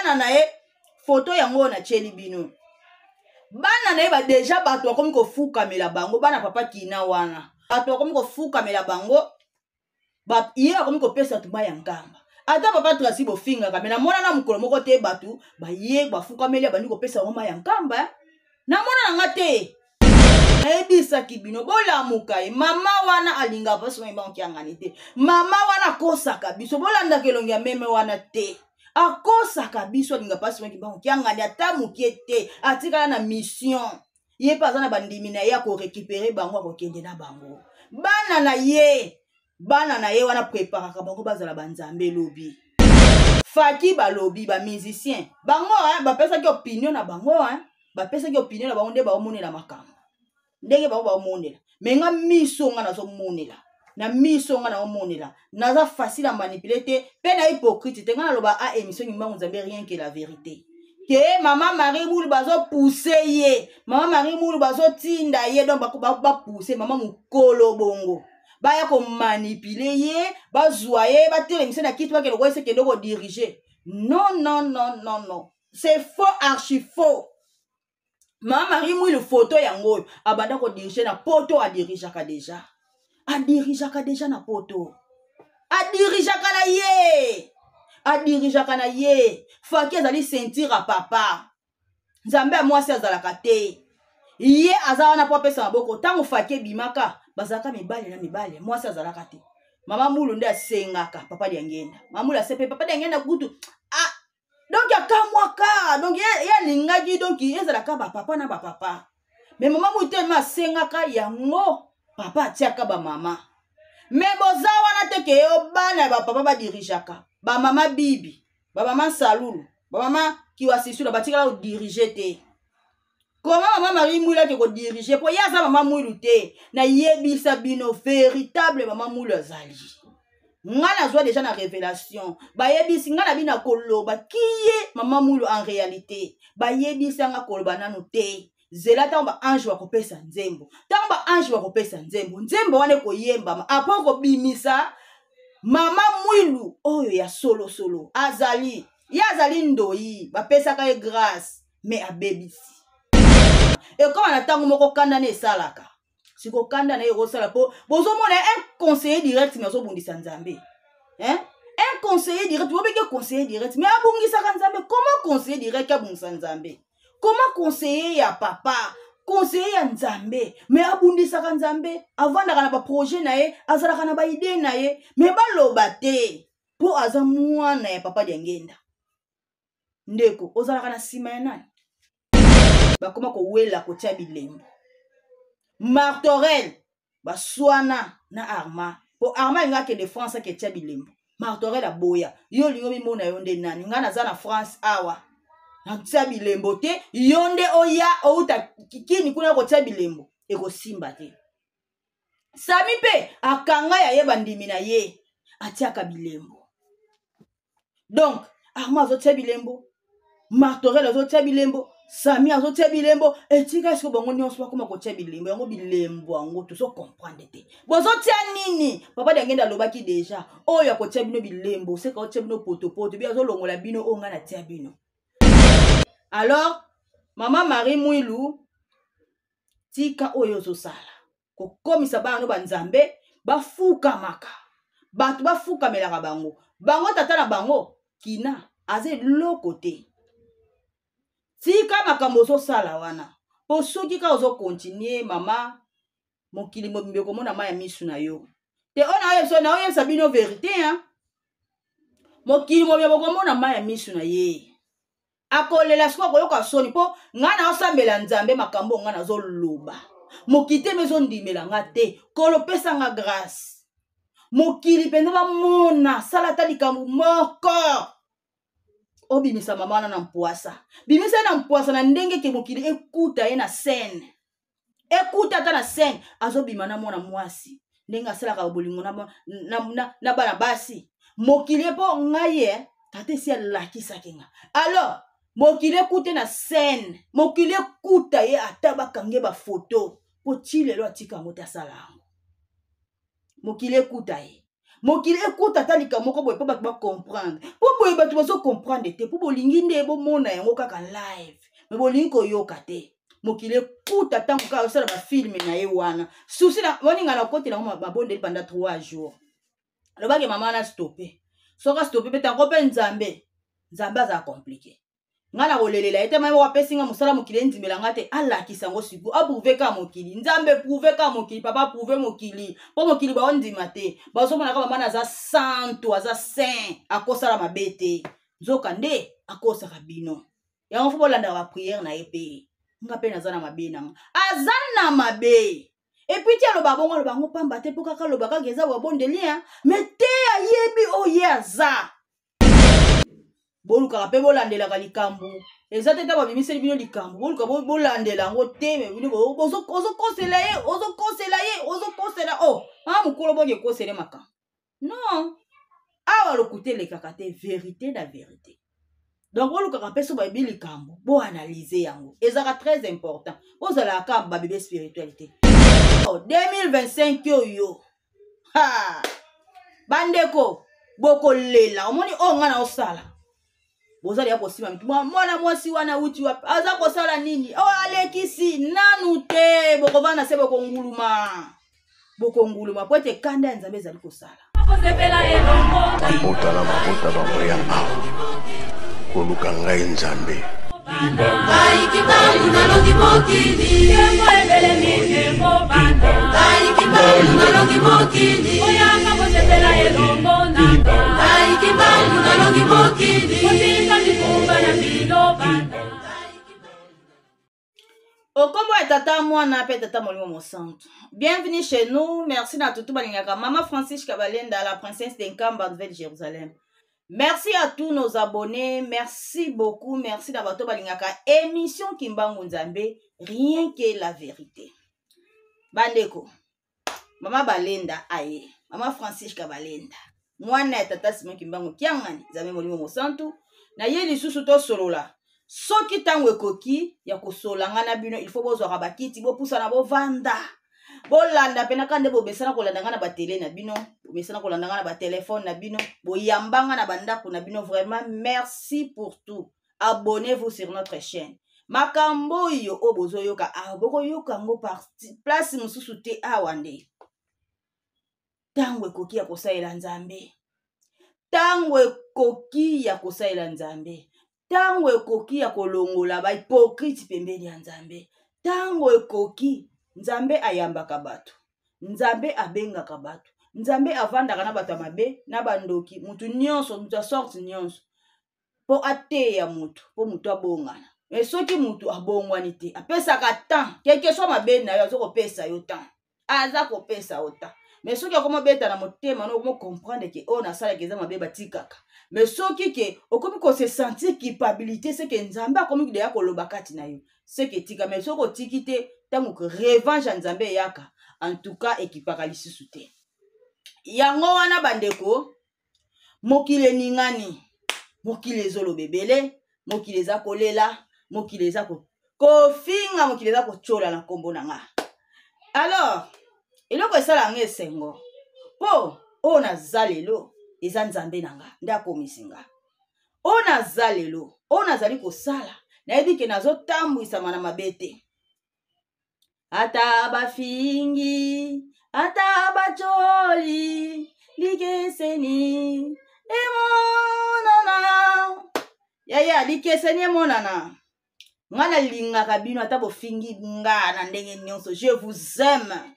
bana na ye photo yango na cheli bino bana na ye ba déjà bato bakomi kofukamela bango bana papa kina wana bato bakomi kofukamela bango ye akomi kopesa tuma ya ngamba ata papa Tracy bofingaka me namona na mokolo moko te bato baye bafukameli bandi kopesa ngoma ya ngamba namona nanga te nayebisaki bino bolamuka ye mama wana alinga baso bankiangani te mama wana akosaka biso bolandaka elongi ya meme wana te akosaka biso alinga pasi bankiangani ata mokie te atikala na mission ye mpe aza na bandimi na ye akorekipere bango akokende na bango bana na ye wana preparaka bango bazala banzambe lobi faki balobi bamusicien bango bapesaki opinion na bango bapesaki opinion na bango nde baomonela makambo ndenge bango baomonela me nga miso nga nazomonela na miso nga naomonela naza facile à manipuler te mpe na hypocrite te nga naloba a émission ngimbango nzambe rien que la vérité ke mama Marie Moulu bazopousse ye mama Marie Moulu bazotinda ye donc bapousse mama mokolo bongo baya komanipuler ye bazwa ye batelemisa na kiti bakende koyese kende kodiriger non c'est faux archi faux mama Marie Moulu photo yango abanda kodiriger na poto adirijaka deja na poto adirijaka na ye faki azali sentir a papa nzambe ya mwasi azalaka te ye aza wana po apesa maboko ntango faki ebimaka bazalaka mibale na mibale mwasi azalaka te mama Mulu nde asengaka papa Diangenda mama Mulu asepe papa Diangenda kutu donc akamwaka donc ye alingaki donc ezalaka bapapa na bapapa me mama Mulu telema asengaka yango papa atiaka bamama me boza wana te ke yo bana ya bapapa badirijaka bamama Bibi bamama Salulu bamama Kiwasisula batikala kodirige te koma mama Marie Moulu ke kodirige po ye aza mama Moulu te na yebisa bino véritable mama Moulu azali nga nazwa déjà na révélation bayebisi nga na bina koloba kiye mama Moulu en réalité bayebisa nga koloba nanu te zela ntango baange bakopesa nzembo ntango baange bakopesa nzembo wana ekoyembama apo kobimisa mama Moulu oyo ya solo azali ye azali ndoyi bapesaka ye grâce me abebisi ekoma na ntango moko kanda na esalaka sikokanda na ye ekosala po bozomona un conseiller direct me azobundisa nzambe un conseiller direct bobeke conseiller direct me abungisaka nzambe comment conseiller direct abungisa nzambe comment conseiller ya papa conseiller ya nzambe me abundisaka nzambe avandaka na baprojet na ye azalaka na baide na ye me baloba te po aza mwana ya papa Diangenda ndeko ozalaka na nsima ya nani bakoma kowela kotia bilembo Martorel baswana na Arma po Arma inga ke de France ke tia bilembo Martorel aboya yo lingo mimona yo nde nani nga naza na France awa na tia bilembo te yo nde oya outa kini kuna kotia bilembo ekosimba te Sami pe akanga ya ye bandimi na ye atiaka bilembo donc Arma azotia bilembo Martorel azotia bilembo Sami azotia bilembo etika siko bango nyonso bakoma kotia bilembo yango bilembo yango tozo comprendre te bozotia nini papa Diangenda alobaki déjà oyo akotia bino bilembo seka otia bino poto bi azolongola bino onga na tia bino alors mama Marie Moulu tika oyo ozosala kokomisa bana banzambe bafukamaka bato bafukamelaka bango tata na bango kina aze loko te tika makambo ozosala wana po soki ka ozokontinue mama mokili mobimbe komona ma ya misu na yo te ona oyebisa bino vérité mokili mobimbe komona ma ya misu na ye akolela siko akoyoka soni po nga na osambela nzambe makambo nga nazoloba mokili te mezondimela nga te kolopesa nga grâce mokili mpenza bamona sala ta likambo moko obimisa mama wana na mpwasa bimisa na mpwasa na ndenge ke mokili ekuta ye na scène ekuta ata na scène azobima na mwana mwasi ndenge asalaka bolingo na bana basi mokili po ngaye tate si alakisaki nga alors mokili ekute na scène mokili ekuta ye ata bakange bafoto po ti lelo atika yango te asala yango mokili ekuta ye mokili ekuta talika moko boye po bato bacomprendre po boye bato bazocomprendre te po bolingi nde bomona yango kaka live me bolingi koyoka te mokili ekuta ntango kaka osala bafilme na ye wana susi na moninga na koti nango mabondeli pendant 3 jours alobaki mama na stoppe soki astoppe mpe tango mpe nzambe azala komplike nga na kolelela ete mai wapesi nga mosala mokili endimela nga te alakisa yango siku aprouve ka mokili nzambe prouve ka mokili papa prouve mokili mpo mokili baondima te bazomonaka mama aza santo aza saint akosala mabe te nzoka nde akosaka bino yango fo bolandaka bapriere na ye mpe nga mpe naza na mabe nanga aza na mabe epui ti aloba bongo aloba yango pamba te mpo kaka aloba kaka eza wabondeli me te ayebi oye aza bolukaka mpe bolandelaka likambo eza te ntango babimiseli bino likambo boluka bolandela yango te me bino ozokosela ye o mokolo bonge ekosele makambo non awa lokute elekaka te vérité na vérité donc bolukaka mpe so bayebi likambo boanalyse yango ezaka très important bozalaka babebe spiritualité 2025 oyo bandeko bokolela omoni oyo nga na osala bozali ya kosima mitu mwana mwasi wana uti wapi aza kosala nini o alekisi nanu te bokovanda se bokonguluma po ete kanda ya nzambe ezali kosala bambota bango ya awa koluka ngai nzambe Okombo ya tata mwana pe tata molimo mosantu. Bienvenue chez nous. Merci na tutu balingaka Maman Francis Kabalenda, la princesse d'Enkamba de Jérusalem. Merci à tous nos abonnés. Merci beaucoup. Merci na bato balingaka émission Kimbangu Nzambe, rien que la vérité. Bandeko. Mama Balenda aye. Maman Francis Kabalenda. Mwana ya tata Simon Kimbangu kiangani Nzambe molimo mosantu. Na ye lisusu to solola. Soki tango ekoki ya kosolanga na bino il faut bozwaka bakiti bopusana bovanda bolanda pena kande bobesana kolandanga na batele na bino bobesana kolandanga na batelefone na bino boyambanga na bandako na bino. Vraiment merci pour tout. Abonnez-vous sur notre chaîne. Makambo yo obozoyoka bokoyoka ngo parti place mususu te awande. Tango ekoki ya kosalela Nzambe. Tango ekoki ya kosalela Nzambe. Tango ekoki ya kolongola ba hypocrite pembeni ya Nzambe. Tango ekoki Nzambe ayambaka bato. Nzambe abengaka bato. Nzambe avandaka na bato mabe na bandoki mutu nyonso mutu a sorte nyonso. Po ateya mutu, po mutu abongana. Mais soki mutu abongwani te, apesaka temps, quelque soit mabe na yo azoko pesa yo temps. Aza ko pesa yo temps. Mais soki akoma beta na motema no mo comprendre que on a sala keza mabe batikaka. Mais soki ke okomi ko se sentir culpabilité c'est que Nzambe akomi de ya koloba kati na yo. C'est que tika mais soko tikite tango que revanche Nzambe yaka. En tout cas ekipaka lisusu te. Yango wana bandeko mokile ningani. Mokile ezolo bebele, mokile eza kolela, mokile eza kofinga, mokile eza kochola na kombo na nga. Alors, eloko esala nga esengo. Po, o naza lelo, eza Nzambe na nga, nde akomisi nga. O naza lelo, o nazali kosala, nayebi ke nazotambwisama na mabe te. Ata bafingi, ata bacholi, likeseni, emonana. Yaya, likeseni emonana. Ngana lingaka bino ata bofingi nga na ndenge nyonso. Je vous aime.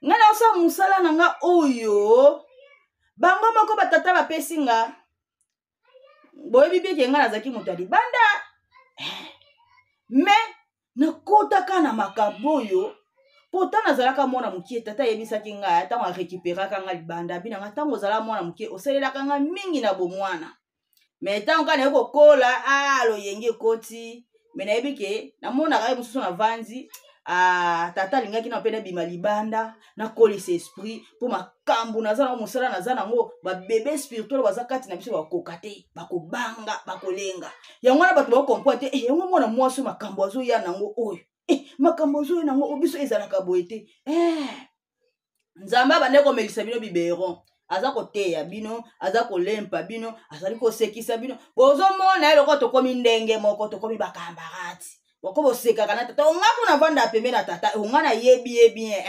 Ngana osa musala na nga oyo. Bango moko batata bapesi nga. Boye bibi ke nga nazaki moto ya libanda. Mais nakotaka na makambo oyo. Pourtant nazalaka mwana mukie tata yebisaki nga atango récupéraka nga libanda bina nga tango zala mwana mukie oselelaka nga mingi na bomwana. Mais tango kana yoko kola lo yenge koti mais nayebi ke namona ka mususu na vanzi tata lingaki na pena bima libanda na kolisa esprit po makambo nazana musala nazana ngo ba bébé spirituel bazakati na biso bakokate bakobanga bakolenga yango na bato bakompote yango mwana mwaso makambo azo ya nango oyo makambo azo ya nango obiso ezalaka boye te Nzambe bande ko melisa bino biberon aza koteya bino aza kolempa bino azali kosekisa bino bozomona ye loko tokomi ndenge moko tokomi bakambarati boko bosekaka na tata nga kuna vanda pembe na tata nga na yebi bien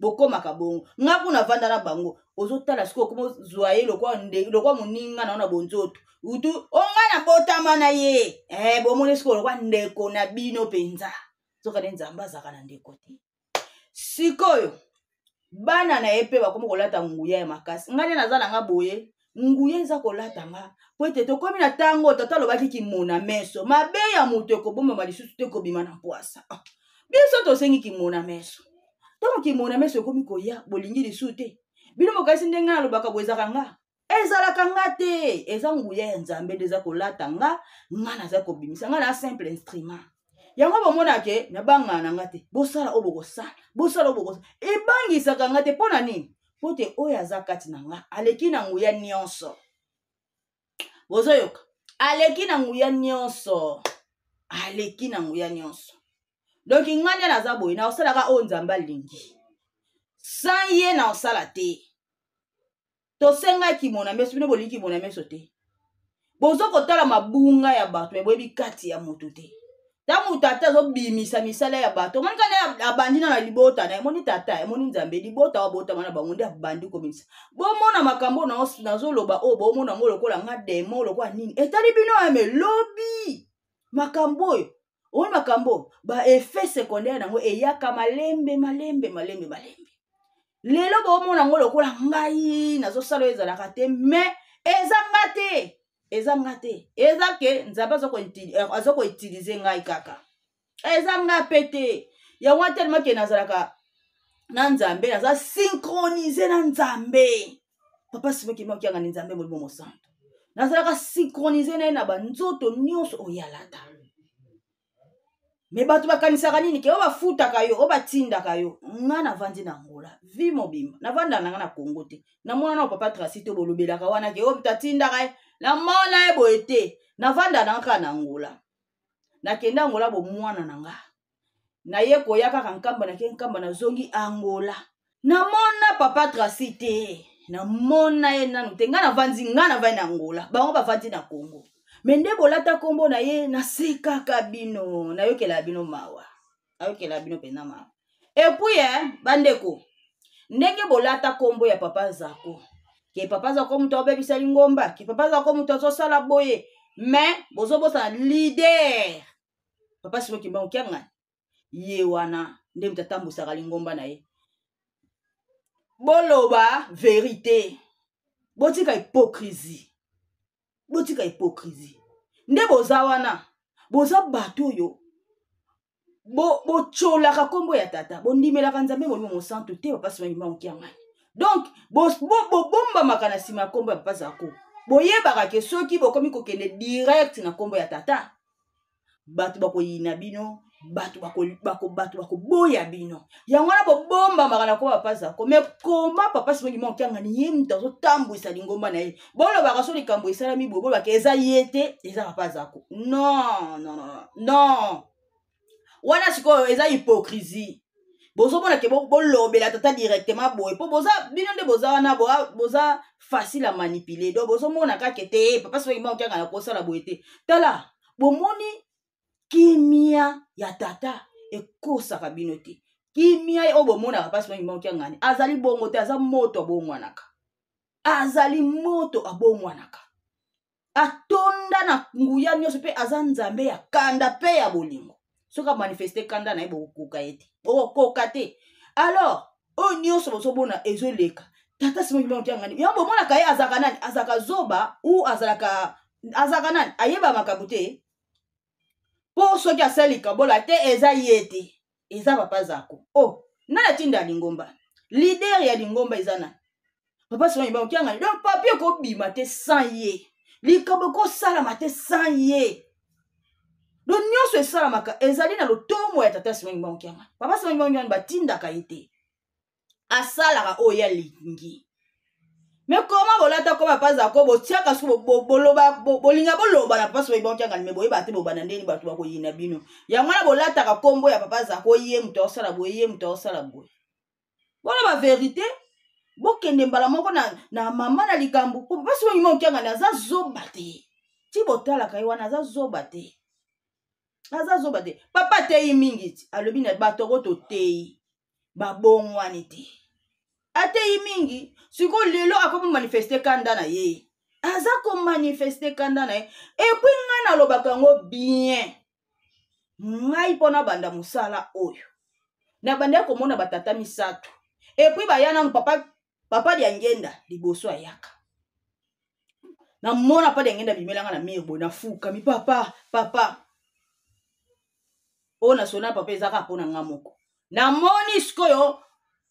bokomaka bongo nga kuna vanda na bango ozotala siko komo zwa ye lokwa moninga na bonzoto utu onga na botama na ye bomone siko lokwa ndeko na bino penza soka ne nzambe azaka na ndeko te sikoyo bana na ye pe bakomi kolata nguya ya makasi nga nde naza na nga boye nguya eza kolata nga po ete tokomi na ntango tata alobaki kimona meso mabe ya moto ekobomama lisusu te kobima na mpwasa biso tosengi kimona meso ntango kimona meso ekomi koya bolingi lisusu te bino mokasi ndenge nalobaka bo ezaka nga ezalaka nga te eza nguya ya nzambe nde eza kolata nga naza kobimisa nga na simple instrument yango bomonake nabangana na nga te bosala oyo bokosala bosala oyo bokosala ebangisaka nga te mpo na nini po te oyo aza kati na nga aleki na nguya nyonso bozoyoka aleki na nguya nyonso aleki na nguya nyonso donc nga nde naza boye na osalaka oyo nzambe alingi sans ye na osala te tosenga kimona meso bino bolingi kimona meso te bozokotala mabunga ya bato eboyebi kati ya motu te tamu tata azobimisa misala ya bato omoni kande abandi na libota na emoni tata emoni nzambe libota wabota mana bango nde abandi komisa bomona makambo nazoloba oyo bomona ngo lokola nga demo lokola nini etali bino ya melobi makambo oyo omoni makambo ba effet secondaire nango eyaka malembe lelo bomona ngo lokola ngai nazosala oyo ezalaka te mais eza nga te eza ke nzambe azokoutilize ngai kaka eza nga pe te yango tellement ke nazalaka na nzambe naza synchronize na nzambe papa simoki mokianga ni nzambe molimo mosanto nazalaka synchronize na ye na banzoto nyonso oyalata me bato bakanisaka nini ke oyo bafutaka yo oyo batindaka yo nga navandi na ngola vi mobima navanda nanga na Kongo te namona na papa Tracy to bolobelaka wana ke oyo tatindaka ye namona ye boye te navanda nanga na ngola nakende angola bomwana nanga naye koya kaka nkamba nake nkamba nazongi angola namona papa Tracy te namona ye nanu te nga navandi na angola bango bavandi na Kongo mende bolata kombo na ye nasekaka bino nayokela bino mawa ayokela bino pena mawa epuye bandeko ndenge bolata kombo ya papa Zako ke papa Zako muto obebisa lingomba ke papa Zako muto azosala boye mais bozobosa leader papa Simoki Mbangu kianga ye wana nde mutatambusaka lingomba na ye boloba vérité botika hypocrisie nde boza wana boza bato yo bocholaka kombo ya tata bondimelaka nzambe molimo mosantu te papa Simoki Mbangu kianga donc bobombamaka na nsima ya kombo ya papa Zako boyebaka ke soki bokomi kokende direct na kombo ya tata bato bakoyina bino bato bakoboya bino yango wana bobombamaka na kombo ya papa Zako me koma papa Simoki Mbangu kianga ni ye mutu azotambwisa lingomba na ye bolobaka so likambo esalami boye bolobaka eza ye te eza papa Zako non wana sikoyo eza hypocrisie bozomona ke bolobela tata directement boye po boza bino nde boza wana boza facile à manipuler donc bozomona kaka te papa Simoki Mbangu kianga na kosala boye te tala bomoni kimia ya tata ekosaka bino te kimia oyo bomonaka papa Simoki Mbangu kianga ngani azali bongo te aza moto abongwanaka atonda na nguya nyonso pe aza nzambe ya kanda pe ya bolingo soka manifeste kanda na ye bokoka ye te bokoka te alors oyo nyonso bozomona ezoleka tata Simoki Mbangu kianga ngani yango bomonaka ye azalaka nani azalaka zoba ou azalaka nani ayeba makambo te po soki asali kabola te eza ye te eza papa Zako nana tinda lingomba leader ya lingomba eza nani papa Simoki Mbangu kianga donc papier kobima te sans ye likambo kosalama te sans ye donc nyonso esalamaka ezali na lotomo ya tata Simoki Mbangu kianga papa Simoki Mbangu kianga batindaka ye te asalaka oyo alingi me koma bolata ko papa Zako botiaka so bolinga boloba na papa Simoki Mbangu kianga me boyeba te bobana ndeni bato bakoyina bino yango na bolataka kombo ya papa Zako ye muto osala boye ye muto osala boye boloba vérité bokende mbala moko na mama na likambo po basi wangi mo kyanga na za zoba te ti botala kai wana za zoba te papa tei mingi ti alobi na batoko to tei babongwani te atei mingi siko lelo akomo manifester kanda na ye aza ko manifester kanda na ye epuis nga na lobaka ngo bien ngai pona banda musala oyo na banda komona batata misato epuis bayana papa dia ngenda liboso ayaka na mona pa dia ngenda bimelanga na mirbo na fuka mi papa ona sona papa ezaka pona ngamoko na moni skoyo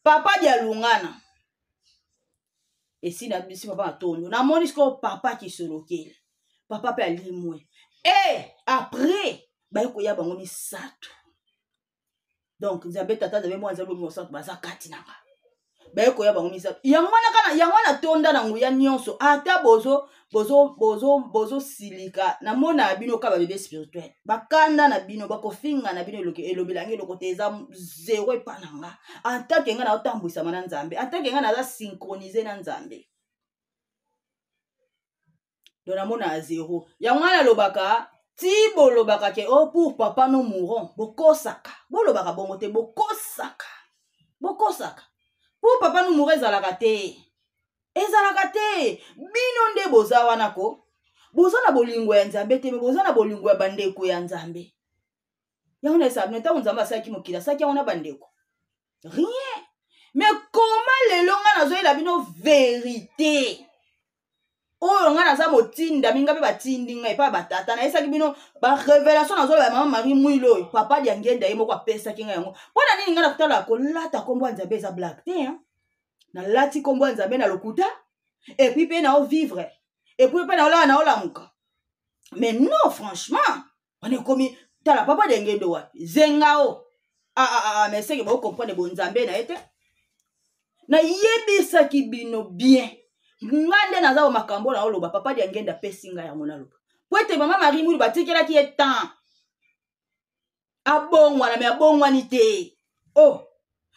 papa dia lungana esi na bisi papa atondo na moni skoyo papa kisolokele papa pe alimwe après bayeko ya bango misato donc nzambe tata nzambe mwa nzambe mosato baza kati nanga bayeko ya bango misato yango wana tonda na nguya nyonso ata bozo silika na mona bino ka ba bébé spirituel bakanda na bino bakofinga na bino elobelangi eloko te eza zero epananga atake nga na otambwisa na nzambe atake nga na za synchroniser na nzambe do na mona zero yango na lobaka ti bolobaka ke pour papa no mourons bokosaka bolobaka bongo te bokosaka pour papa no mourons ezalaka te bino nde boza wana ko boza na bolingo ya nzambe te me boza na bolingo ya bandeko ya nzambe yango na esa ntango nzambe asaki mokili asaki yango na bandeko rien mais comment lelo nga nazoyela bino vérité oyo nga naza motinda minga mpe batindi nga epa batata na esaki bino barevelation nazoyela mama Marie Mwilo oyo papa dia ngenda ye moko apesaki nga yango mpona nini nga na kotala kolata kombo ya nzambe eza blague te na lati kombo ya nzambe na lokuta epuis mpe na ovivre epuis mpe na olala na olamuka mais non franchement on est komi tala papa dia ngendo wapi zengao mais seke baokomprendre bonzambe na ye te na yebisaki bino bien nga nde naza makambo na oloba papa dia ngenda pesi nga yango naloba po ete mama Marie Mwilo batikelaki ye temps abongwana me abongwani te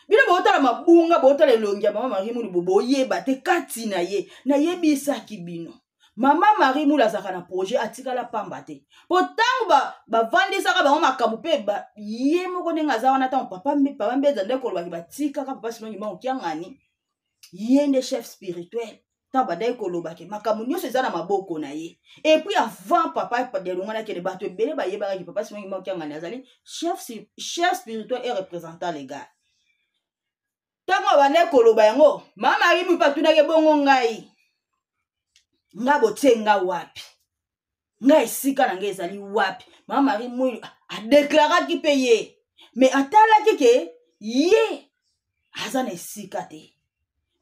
bino bootala mabunga bootala elongi ya mama Marie Mwilo boyeba te kati na ye nayebisaki bino mama Marie Mwilo azaka na projet atikala pamba te po ntango bavandisaka bango makambo mpe ye moko ndenge aza wana ntango papa mbeza nde kolobaki batikaka papa sinongi bango kiangani ye nde chef spirituel ntango badai kolobaki makambo nyonso eza na maboko na ye epuis avant papa delongwanaki ene bato ebele bayebakaki papa sinongi bango kiangani azali chef spirituel et représentant légal ntango bandai koloba yango mama Marie Mwilo patunaki bongo ngai nga botie nga wapi nga esika na nga ezali wapi mama Marie Mwilo adeklaraki mpe ye me atalaki ke ye aza na esika te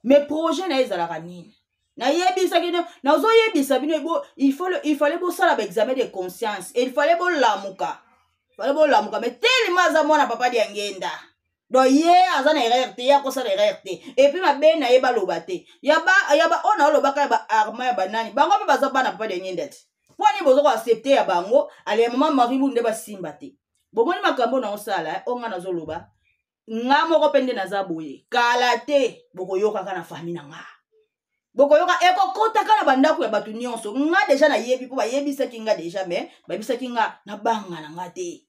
me projet na ye ezalaka nini nayebisaki nazoyebisa bino il fallait bosala baexamen de conscience et il fallait bolamuka me telema aza mwana papa dia ngenda do ye aza na erreur te ye akosala erreur te epuis mabe na ye baloba te yaba ona olobaka ya baarma ya banani bango mpe baza bana papa dia ngenda te mponi boza koaccepte ya bango ale mama Marie Mwilo nde basimba te bomoni makambo na osala onga nazoloba nga moko mpe nde naza boye kala te bokoyokaka na fami na nga bokoyoka ekokotaka na bandako ya bato nyonso nga deja nayebi mpo bayebisaki nga deja me bayebisaki nga na banga na nga te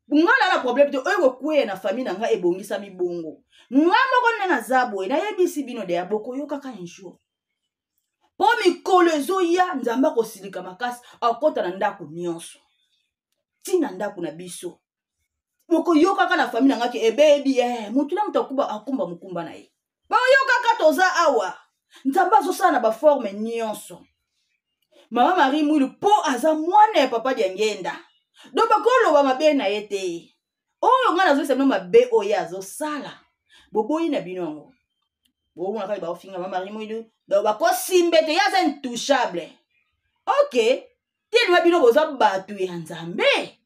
nga na problème te oyo kokweya na fami na nga ebongisami bongo nga moko nde naza boye nayebisi bino deya bokoyokaka un jour mpo mikolo ezoya nzambe akosilika makasi akota na ndako nyonso ntina ndako na biso bokoyokaka na fami na nga ke ebebi motu na moto akumba mokumba na ye boyokaka toza awa nzambe azosala na baforme nyonso mama Marie Mwilo mpo aza mwana ya papa dia ngenda do bakoloba mabe na ye te oyo nga nazoyisa bino mabe oyo azosala boboyi na bino yango bomona kaka baofinga mama Marie Mwilo do bakosimbe te ye aza intouchable ok telema bino boza bato ya nzambe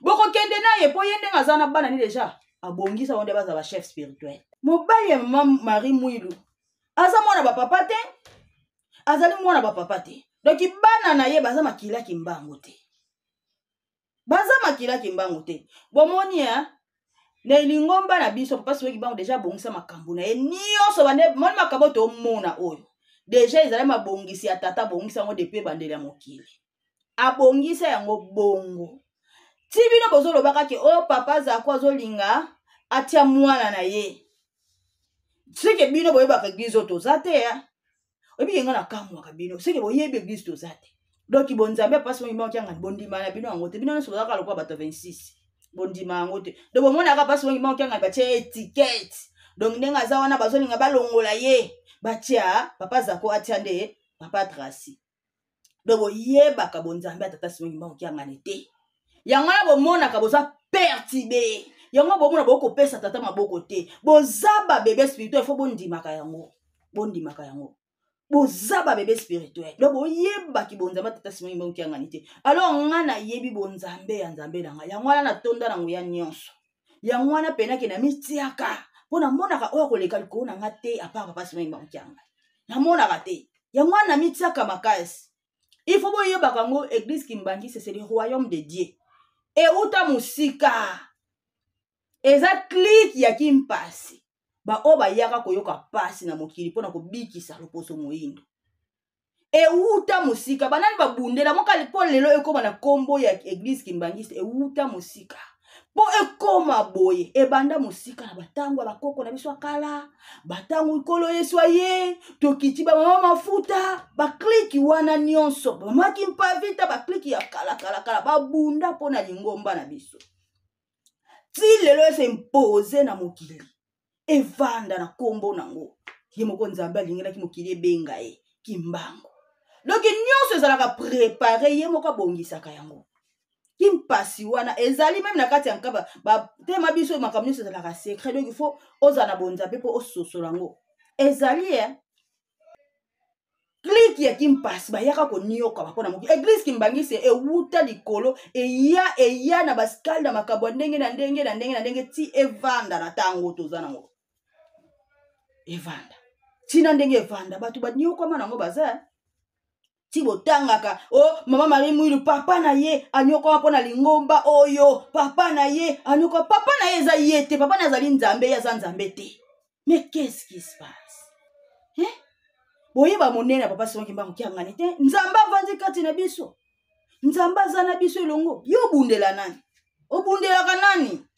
bokokende na ye mpo ye ndenge aza na bana ni deja abongisa wango nde baza bachef spirituel mobali ya mama Marie Mwilo aza mwana bapapa te azali mwana bapapa te donc bana na ye baza makilaki mbango te bomoni le lingomba na biso papa soki bango déjà bongisa makambo na ye nyonso bande moni makambo to mona oyo déjà ezali mabongisi ya tata bongisa ngo depuis bandele ya mokili abongisa yango bongo ti bino bozolobaka ke o papa zako azolinga atia mwana na ye seke bino boyebaka eglize oyo toza te ya oyebi nga na kamwaka bino seke boyebi eglize toza te donc bonzambe apasi mongi maokianga bondima na bino yango te bino nyonso bozalaka lokola bato 26 bondima yango te donc bomonaka apasi mongi maokianga batia etikete donc ndenge aza wana bazolinga balongola ye batia papa zako atia nde papa Tracy donc boyebaka bonzambe atata simongi maokianga ne te yango wana bomonaka boza pertibe yango bomona bokopesa tata maboko te bozaba bebe spirituel fo bondimaka yango bozaba bebe spirituel donc boyebaki bonzambe tata simongi maokianga ne te alors nga na yebi bonzambe ya nzambe nanga yango wana natonda nango ya nyonso yango wana penaki na mitiaka mpona monaka oyo koleka likolo na nga te apart papa simongi maokianga namonaka te yango wana mitiaka makasi il faut boyebaka ngo église Kimbangisi c'est le royaume de Dieu euta musika eza kliki ya kimpasi ba o bayaka koyoka pasi na mokili mpona kobikisa loposo moyindo euta musika banani babundela mokali po lelo ekoma na kombo ya église Kimbangisi euta musika po ekoma boye ebanda musika na batango bakoko na biso akala batango ikolo yesu aye tokiti ba mama mafuta bakliki wana nyonso bamaki mpavita bakliki ya kala babunda pona lingomba na biso ti lelo ese impose na mokili evanda na kombo nango ye moko nzambe alingelaki mokili ebenga ye kimbango donc nyonso ezalaka prépare ye moko abongisaka yango kimpasi wana ezali même na kati ya nkaba tema biso makambo nyonso ezalaka secret donc il faut oza na bonzambe mpo ososola yango ezali kliki ya kimpasi bayaka konioka bapona moki église Kimbangisi euta likolo eya na baskali na makambo ya ndenge na ndenge ti evanda na tango toza nango evanda tina ndenge evanda bato baniokama nango baza ti botangaka mama Marie Mwilu papa na ye anyokoma mpona lingomba oyo papa na ye anyokoma papa na ye eza ye te papa na azali nzambe ye aza nzambe te mais qu'est-ce qui se passe boyeba monene ya papa simongi maokianga ne te nzambe avandi kati na biso nzambe aza na biso elongo yo obundela nani obundelaka nani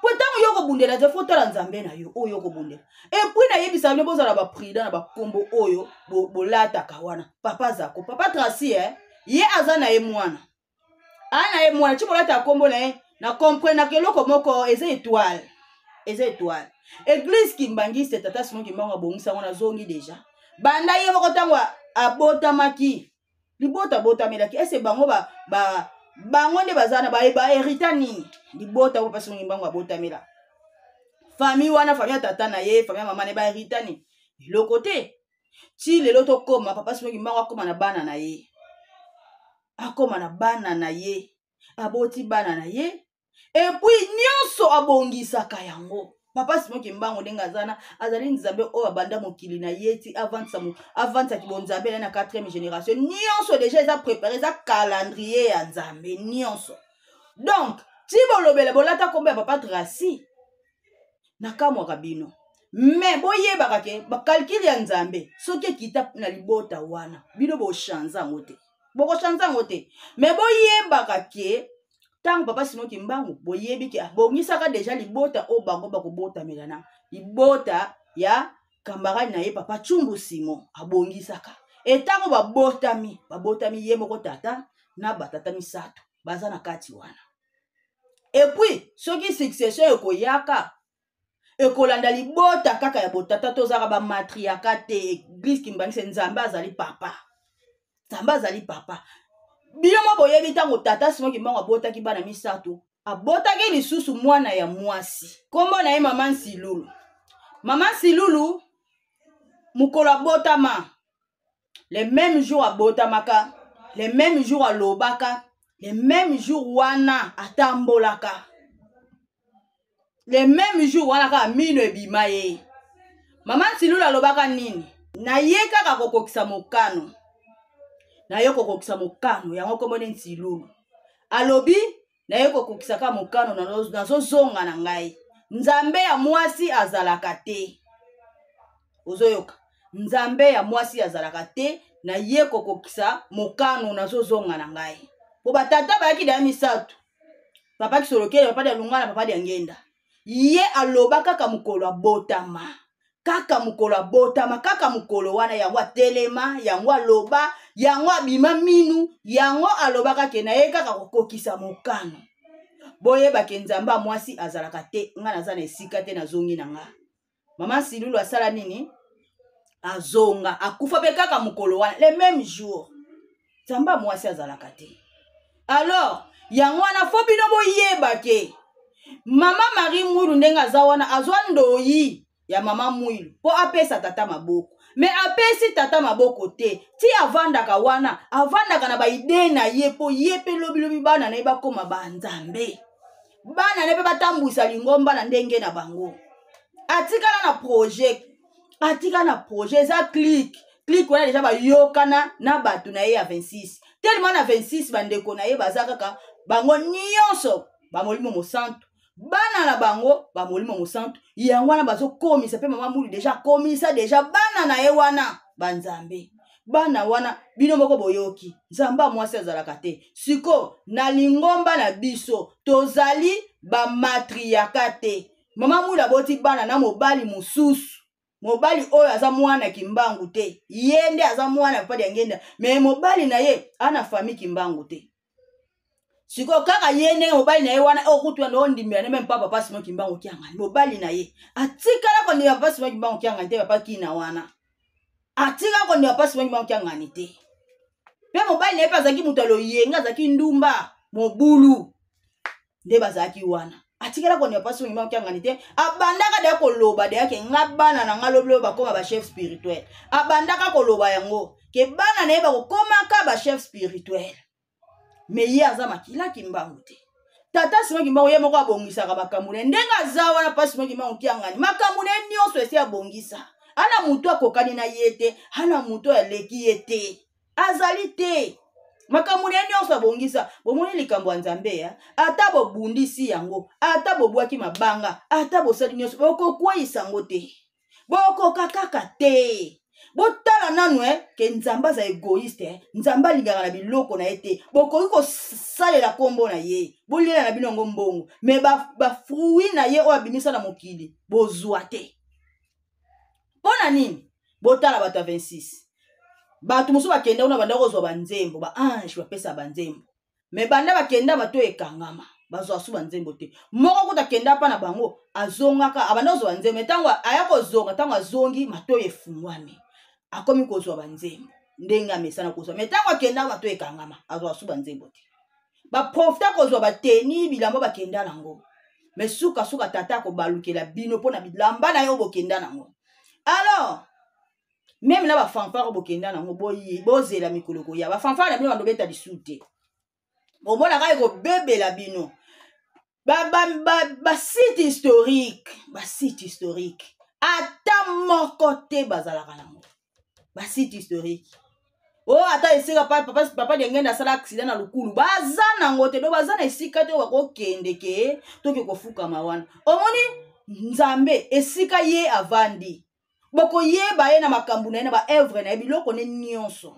po ntango yo kobundela te fotala nzambe na yo oyo kobundela epuis nayebisa bino bozala baprida na bakombo oyo bolataka wana papa zako papa Tracy ye aza na ye mwana ana ye mwana ti bolata kombo na ye na komprenaka eloko moko eza étoile église Kimbangisi tata simongi mbango abongisa ngo nazongi deja banda ye moko ntango abotamaki libota abotamelaki ese bango bango nde baza na baherita nini libota po pasi mongi mbango abotamela famille wana famille ya tata na ye famille ya mama ne baherita nini eloko te ti lelo tokoma papa simongi mbango akoma na bana na ye aboti bana na ye epuis nyonso abongisaka yango papa simongi mbango ndenge azana azali nzambe oyo abanda mokili na ye ti avantisaki bonzambe na 4e génération nyonso déjà eza préparé eza calendrier ya nzambe nyonso donc ti bolobela bolata kombo ya papa Tracy nakamwaka bino mais boyebaka ke bakalkile ya nzambe soki ekita na libota wana bino bochanza yango te mais boyebaka ke tango papa Simongi Mbangu boyebi ke abongisaka deja libota o bango bakobotamela na libota ya camarade na ye papa Chumbu Simon abongisaka etango babotami ye moko tata na batata misato baza na kati wana epuis soki succession ekoyaka ekolanda libota kaka ya botata tozaka bamatriaka te église Kimbangisi nzambe azali papa bino mo boyebi ntango tata Simongi Mbangu abotaki bana misato abotaki lisusu mwana ya mwasi kombo na ye mama Nsilulu mukolo abotama le même jour abotamaka le même jour alobaka le même jour wana atambolaka le même jour wana kaka mino ebima ye mama Nsilulu alobaka nini na ye kaka kokokisa mokano yango kombo Nsilulu alobi na ye kokokisa kaka mokano nazozonga na ngai nzambe ya mwasi azalaka te. Ozoyoka. Nzambe ya mwasi azalaka te na ye kokokisa mokano nazozonga na ngai. Po batata bayaki da misato. Papa kisolokele, papa de lungana, papa de ngenda. Ye aloba kaka mukolo botama. Kaka mukolo botama, kaka mukolo wana yango telema, yango aloba, yango abima minu, yango aloba kake na ye kaka kokokisa mokano. Boye bakenzamba mwasi azalaka te, nga naza na esika te na zongi na nga. Mama Silulu asala nini? Azonga, akufa pe kaka mukolo wana, le même jour. Zamba mwasi azalaka te. Alors, yango wana fo bino boyeba ke Mama Marie Mwilu ndenga za wana azwa ndoyi ya Mama Mwilu po apesa tata maboko. Me apesi tata maboko te. Ti avandaka wana, avandaka na ba ide na ye po yepe lobi bana na eba koma banzambe. Bana nepe batambuisa lingomba na ndenge na bango. Atikala na projet za click wana deja ba yokana na batu na ye ya 26. Tellement na 26 bandeko na ye bazaka bango nyonso ba molimo mosantu. Bana na bango ba molimo mosantu. Yango wana bazo komisa pe Mama Mwilu deja komisa deja bana na ye wana banzambe. Bana wana bino moko boyoki. Nzamba mwasi azalaka te. Siko na lingomba na biso tozali ba matriarka te. Mama Mwilu aboti bana na mobali mususu. Mobali oyo aza mwana kimbangu te. Yende aza mwana papa de ngenda. Me mobali na ye ana famille kimbangu te. Siko kaka yende mobali na ye wana okutwa ndo ndimira ne même papa Simon kimbangu kiangani. Mobali na ye atikala ko ndi papa Simon kimbangu kiangani te papa kina wana. Atika ko ndi papa Simon kimbangu kiangani te. Pe mobali na ye pazaki mutalo yenga zaki ndumba mobulu. Nde bazaki wana. Atikala ko ndi papa Simon kimbangu kiangani te. Abandaka de ko loba de yake ngabana na ngaloblo bakoma ba chef spirituel. Abandaka ko loba yango ke bana na ye bakoma ka ba chef spirituel. Me ye aza makila kimbangu te. Tata Simon kimbangu ye moko abongisaka makamune. Ndenga zawa na pasi Simon kimbangu kiangani. Makamune nyonso esi abongisa. Ana mutu akokani na ye te. Ana mutu aleki ye te. Azali te. Makamune nyonso abongisa. Bomoni likambo ya Nzambe ya. Ata bobundisi yango. Ata bobwaki mabanga. Ata bosali nyonso. Boko kweyisa yango te. Boko kakaka te. Botala nanu ke Nzamba za egoiste Nzamba lingaka na biloko na ete boko ko salela kombo na ye bolela na bino ngombongo me ba fruit na ye o abimisa na mokili bozwa te. Pona nini botala bato 26 bato muso bakenda una banda kozwa banzembo ba ange bapesa banzembo me banda bakenda bato ekangama bazwa su banzembo te moko kuta kenda pa na bango azongaka abanda kozwa banzembo tango ayako zonga tango azongi mato efungwami akomi kozwa banzembo ndenga mesana kozwa metango akenda bato ekangama azwa su banzembo te ba profita kozwa bateni bilamba bakenda nango mesuka suka tata ko balukela bino pona bilamba na yo bokenda nango. Alors même na ba fanfare bokenda nango boyi bozela mikoloko ya ba fanfare na bino bando beta disute bomona ka ko bebela bino ba site historique ata moko te bazalaka nango. Ba site historique. Oh ata esika papa de ngenda sala accident na lukulu. Baza nango te do baza na esika te wako kendeke toke kofuka mawana. Omoni Nzambe esika ye avandi. Boko ye baye na makambu na ba œuvre na biloko ne nyonso.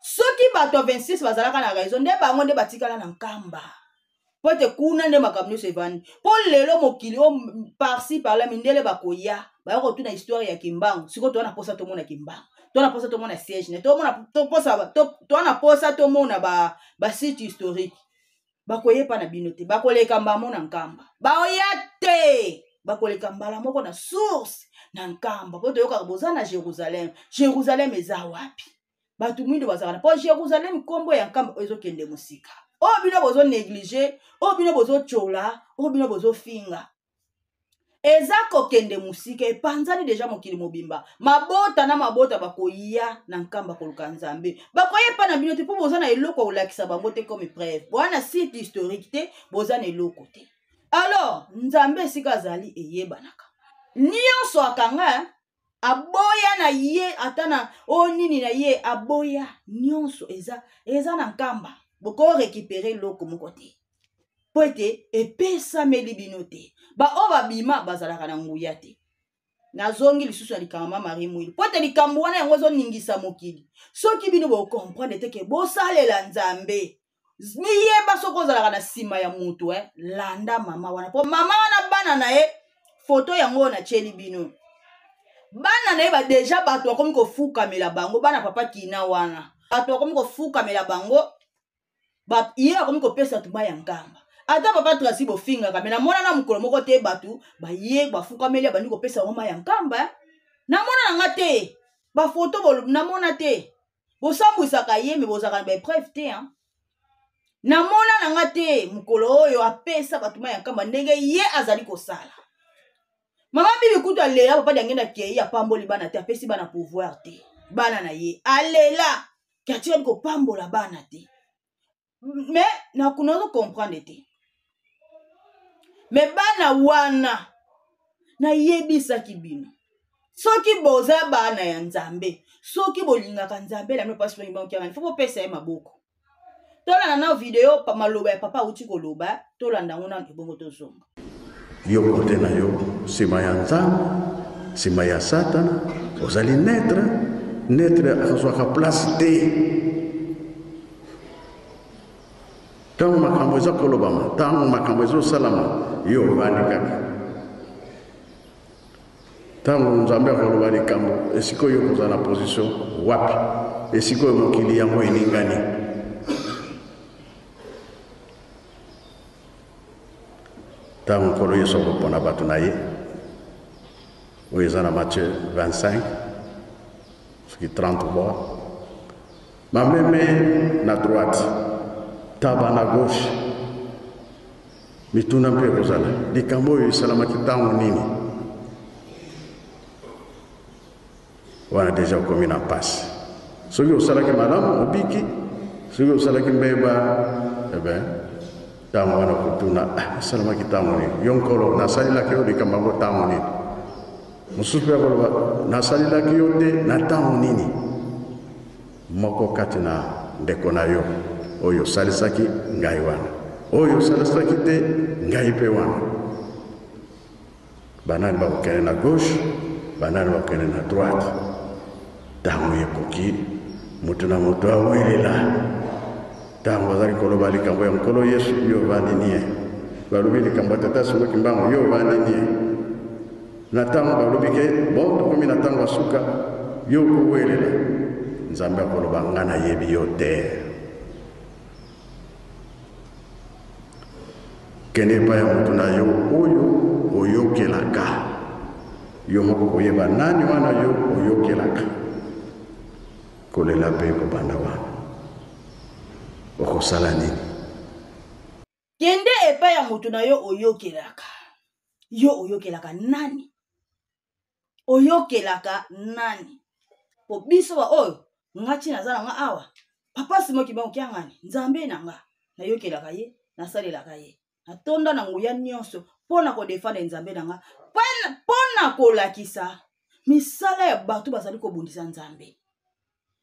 Soki bato 26 bazalaka na raison nde bango nde batikala na nkamba. Pote kuna nde makambu se vandi. Po lelo mokili o par-ci par là mindele bakoya. Ba ko tuna histoire ya Kimbangu. Siko to na posa to mona Kimbangu. To na posa to mona siège ne to mona to na posa to mona ba site historique. Bakoye pa na binote. Bakoleka mbamo na nkamba. Baoyate. Bakoleka mbala moko na source na nkamba. Po to yoka boza na Jérusalem. Jérusalem eza wapi? Batu mwindo bazakana. Po Jérusalem kombo ya nkamba ezo kende musika. O bino bozo négliger, o bino bozo chola, o bino bozo finga. Eza kokende musika epanzani deja mokili mobimba. Mabota na mabota bakoya na nkamba koluka Nzambe. Bakoye pa na bino te po boza na eloko olakisa bango te comme preuve. Bwana site historique te, boza na eloko te. Alors, Nzambe sika azali eyebanaka. Nyonso akanga aboya na ye atana o nini na ye aboya nyonso eza na nkamba. Boko récupérer loko moko te. po ete epesameli bino te. Ba o babima bazalaka na nguya te. Nazongi lisusu ya likama Marie Mwili. Po ete likambo wana yango ezoningisa mokili. Soki bino bo comprendre te ke bosalela Nzambe. Miyeba soko ozalaka na nsima ya mutu landa mama wana. Po mama wana bana na ye foto yango na tieli bino. Bana na ye ba deja bato bakomi kofukamela bango. Bana papa kina wana. Bato bakomi kofukamela bango. Ye bakomi kopesa tuma ya ngamba. Ata papa Tracy bofinga kamena mona na mukolo moko te batu ba ye bafukamela bandi kopesa ngoma ya ngamba. Na mona nga te. Ba foto bolo na mona te. Bosambwisaka ye me bozaka ba preuve te na mona nga te mukolo oyo apesa batuma ya ngamba ndenge ye azali kosala. Mama bibi kutu alela papa dangenda ke ya pamboli bana te apesi bana pouvoir te. Bana na ye alela katira ko pambola bana te. Mais na kunozo comprendre te. Mais bana wana na yebisa kibino. Soki boza bana ya Nzambe, soki bolingaka Nzambe la mepasi po ngibang kiangani, faut pesa ye maboko. Tola na video pa maloba ya papa uti koloba, tola ndango na ebongo tozonga. Yo kote na yo, sima ya Nzambe, sima ya Satana, ozali netre azwaka place te. Tango makambo eza kolobama, tango makambo ezo salama, yo vandi kaka. Tango Nzambe akoloba likambo, esiko yo kozala na position wapi? Esiko yo mokili yango eningani. Tango kolo yeso kopona bato na ye, oyo eza na Matthieu 25, soki 33, mameme na droite, taba na gauche, mituna mpe kozala likambo oyo esalamaki ntango nini? Wana deja okomi na mpasi. Soki osalaki malamu obiki, soki osalaki mbeba, ntango wana kotuna esalamaki ntango nini? Yo nkolo nasalilaki yo likambo yango ntango nini? Mosusu mpe akoloba nasalilaki yo te na ntango nini? Moko kati na ndeko na yo oyo salisaki ngai wana, oyo salisaki te ngai pe wana. Banani bakokende na gauche, banani bakokende na droite. Tango yekoki mutu na mutu awelela. Tango azali koloba likambo ya nkolo Yesu yo vandi nie. Balobi likambo tata soki mbango yo vandi nie. Na tango balobi ke bon tokomi na tango asuka yo kowelela. Nzambe akoloba ngana yebi yo te. Kene pa ya mutu na yo oyo oyokelaka. Yo moko koyeba nani wana yo oyokelaka. Kolela pe kobanda wana. Okosala nini? Kende epa ya mutu na yo oyokelaka. Yo oyokelaka nani? Oyokelaka nani? Po biso wa oyo ngati nazala nga awa. Papa simo kibango kiangani. Nzambe na nga. Na yokelaka ye, nasalelaka ye. Natonda na nguya nyonso pona ko defendre Nzambe na nga. Pona ko lakisa misala ya batu bazali ko bundisa Nzambe.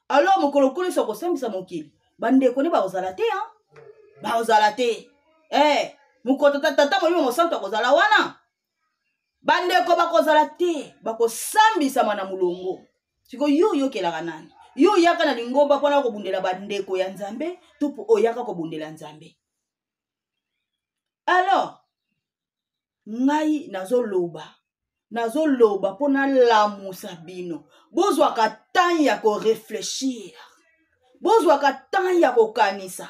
Alors mokolo kolo soko sambisa mokili. Bande kone ba ozala te Ba ozala te. Mukoto tata mo mo santo kozala wana. Bande ko ba kozala te, ba ko sambisa mana mulongo. Siko yo yokelaka nani? Yo yaka na lingomba pona ko bundela bandeko ya Nzambe, tupu oyaka ko bundela Nzambe. Alors, ngai nazoloba pona lamusa bino. Bozwa ka temps ya ko réfléchir. Bozwa ka temps ya ko kanisa.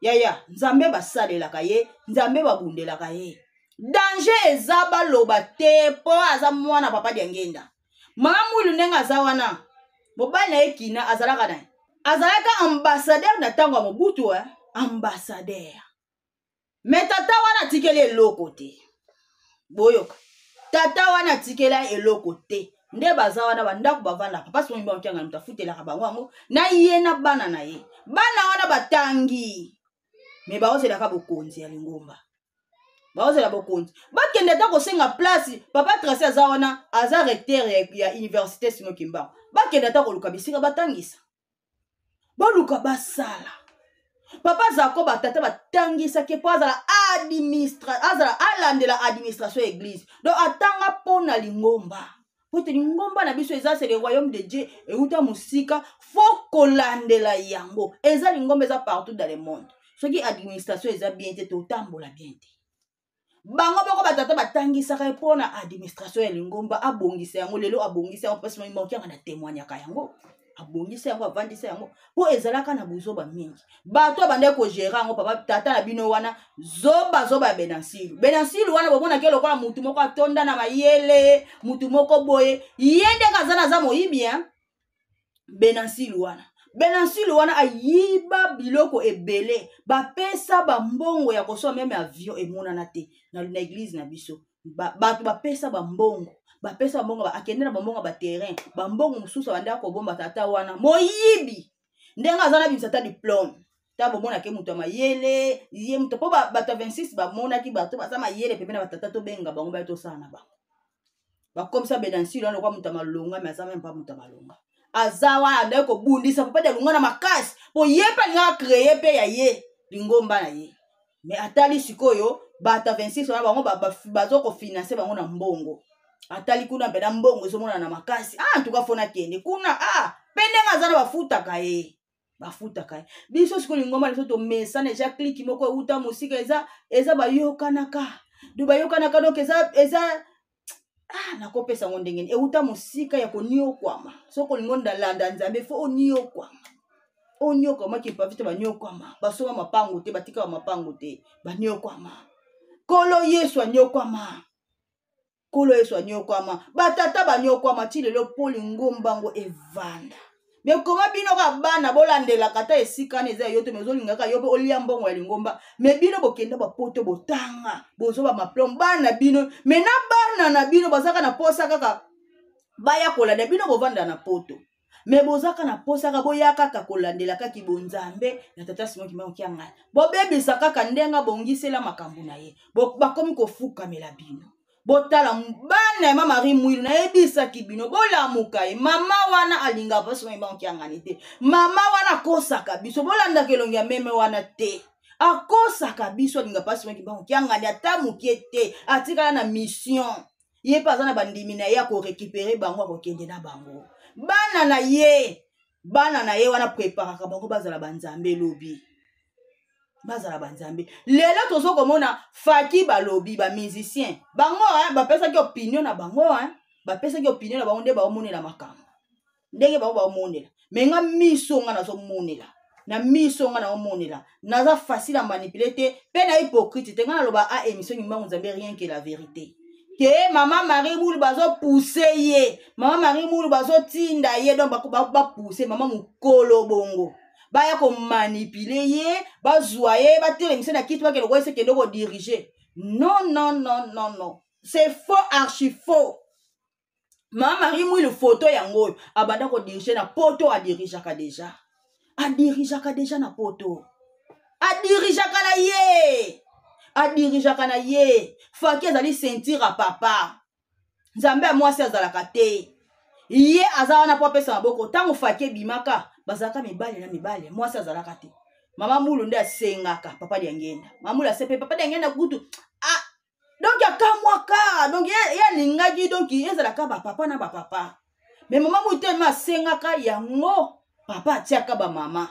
Yaya, Nzambe basalelaka ye, Nzambe babundelaka ye. Danger ezaba loba te po aza mwana papa diangenda. Mama mwili nenga aza wana. Mobali na ekina azalaka na. Azalaka ambassadeur na tango Mobutu ambassadeur. Mais tata wana tikeli eloko te. Boyoka. Tata wana tikela eloko te. Nde baza wana bandako bavanda papa so mimba okianga mtafutela ka bango na ye na bana na ye. Bana wana batangi. Me baozela ka bokonzi ya lingomba. Baozela bokonzi. Bakende ta ko senga place papa Tracy aza wana aza recteur ya université Simon Kimbangu. Bakende ta ko luka bisika batangisa. Baluka basala. papa zako batata batangisaki mpo azala alandela administration église donc atanga mpona lingomba po ete lingomba na biso eza c'est le royaume de Dieu euta mosika fo kolandela yango eza lingomba eza partout dans le monde soki administration eza bien te totambola bien te bango moko batata batangisaka mpona administration ya lingomba abongisa yango lelo abongisa yango mpasi mokianga na témoignaka yango abongisa yango avandisa yango po ezalaka na buzoba mingi bato abandaki kogera yango papa tata na bino wana zoba ya benansilu wana bomona ke lokola mutu moko atonda na mayele mutu moko boye ye ndenge aza naza moyibi benansilu wana ayiba biloko ebele bapesa bambongo ya kosoa meme avion emonana te na église na biso bato bapesa bambongo akende na bambongo baterrain bambongo mosusu abandaka kobomba tata wana moyibi ndenge aza na bimisa ta diplôme ta bomonake moto ya mayele ye moto mpo bato ya 26 bamonaki bato baza mayele pembe na batata tobenga bango baya tosala na bango bakomisa benansilu wana lokwa moto ya malonga me aza meme mpa moto ya malonga aza wana andaki kobundisa papa de alunga na makasi po ye mpe alingaka kreye mpe ya ye lingomba na ye me atali sikoyo bato ya 26 wana bango bazokofinanse bango na mbongo atali kuna mpe na mbongo ezomona na makasi antuka fona kende kuna mpe ndenge aza na bafutaka ye biso sikoyo lingomba liso tomesana eja kliki moko euta mosika eza bayokanaka donc eza nakopesa ngo ndenge euta mosika ya koniokwama soko lingo ndalanda nzambe fo oniokwama kipavite baniokwama basoma mapango te batika mapango te baniokwama kolo yesu aniokwama batata baniokwama ti lelo po lingomba ngo evanda me koma bino ka bana bolandelaka ta esika na eza yo te mezolingaka yo mpe olia mbongo ya lingomba me bino bokenda bapoto botanga bozoba maplomb bana bino me na bana na bino bazaka na posa kaka baya kolanda bino bovanda na poto me bozaka na posa kaka boya kaka kolandela kaki bonzambe na tata Simon Kimbangu ngana bobebisa kaka ndenga bongisela makambo na ye bakomi kofukamela bino botala bana ya mama Marie Mwilu na ebisaki bino bolamuka ye mama wana alinga baso Kimbangu ngana te mama wana kosaka biso bolanda kelongi ya meme wana te akosaka biso alinga pasi Kimbangu ngana ata mukie te atikala na mission ye pa aza na bandimi na ye akorekipere bango akokende na bango bana na ye wana preparaka bango bazala banzambe lobi lelo tozo komona faki balobi ba musicien bango bapesaki opinion na bango nde baomonela makambo ndenge bango baomonela menga misonga nazomonela na misonga naomonela naza facile à manipuler te pe na hypocrite te nga naloba émission Kimbangu Nzambe rien que la vérité ke mama Marie Mwilu bazo pousser ye mama Marie Mwilu bazo tinda ye donc ba pousser mama mukolo bongo baya ko manipuler ye bazwa ye batele mise na kitu bakelo ko ese kendo ko diriger non c'est faux, archi faux. Mama Marie Mwilu photo yango abanda ko diriger na poto adirijaka deja na poto adirijaka na ye faki azali sentir a papa nzambe ya mwasi azalaka te ye aza wana po apesa maboko ntango faki ebimaka bazalaka mibale mwasi azalaka te mama Mwilu nde asengaka papa diangenda mama Mwilu asepe papa diangenda kutu donc akamwaka donc ye alingaki donc ezalaka bapapa na bapapa me mama Mwilu te ma asengaka yango papa atiaka bamama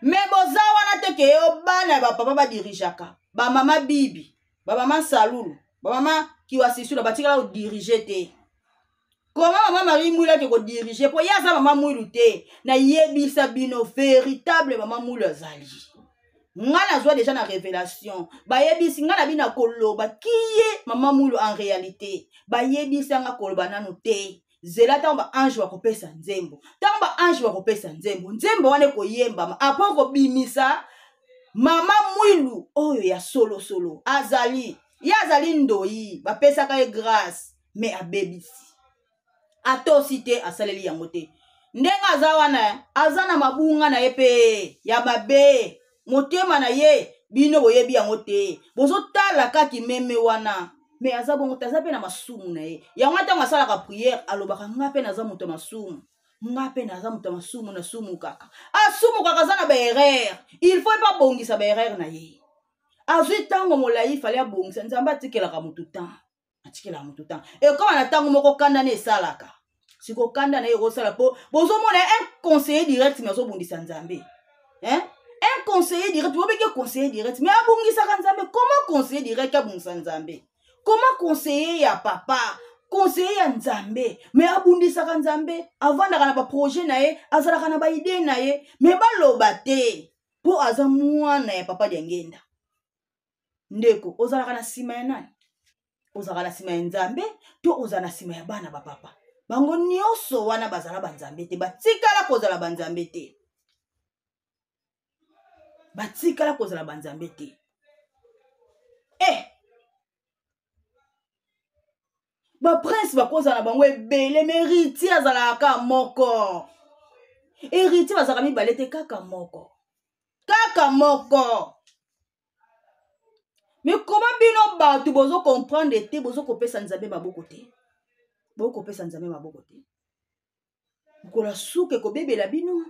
me boza wana te ke yo bana bapapa badirijaka bamama bibi bamama salulu bamama kiwasisula batikala kodirige te koma mama Marie Mwilu ake kodirige po ye aza mama Mwilu te na yebisa bino véritable mama Mwilu azali nga nazwa déjà na révélation bayebisi nga na bina koloba kiye mama Mwilu en réalité bayebisa nga koloba nanu te zela tango ba ange bakopesa nzembo tango ba ange bakopesa nzembo wane koyembama apo kobimisa mama Mwilu oyo ya solo azali ndoi bapesaka ye grâce mais abebisi atosi te asaleli yango te ndenga aza wana aza na mabunga na ye pe ya babe motema na ye bino boyebi yango te bozotala kaki meme wana me aza bongo taza pe na masumu na ye yango ntango asalaka prière alobaka nga pe naza moto masumu ngape naza muta masumu na sumu kaka asumu kaka za na ba erreur il faut pas bongisa ba erreur na ye azwi tango molai fallait abongisa nzambe atikelaka mutu temps atikela mutu temps et comme na tango moko kanda na esalaka siko kanda na ekosala po bozomona un conseiller direct mais azobongisa nzambe un conseiller direct bobeke conseiller direct mais abongisaka nzambe comment conseiller direct abongisa nzambe comment conseiller ya papa conseiller ya nzambe mais abundisaka nzambe avandaka na baprojet na ye azalaka na baide na ye mais baloba te mpo aza mwana ya papa dia ngenda ndeko ozalaka na nsima ya nani ozalaka na nsima ya nzambe to ozala na nsima ya bana bapapa bango nyonso wana bazala banzambe te batikala kozala banzambe te batikala kozala banzambe te baprince bakozala bango ebele me héritier azalaka moko héritier bazalaka mibale te kaka moko mais comment bino bato bozo comprendre te bozo kopesa nzambe maboko te bokopesa nzambe maboko te mukola suka ekobebela bino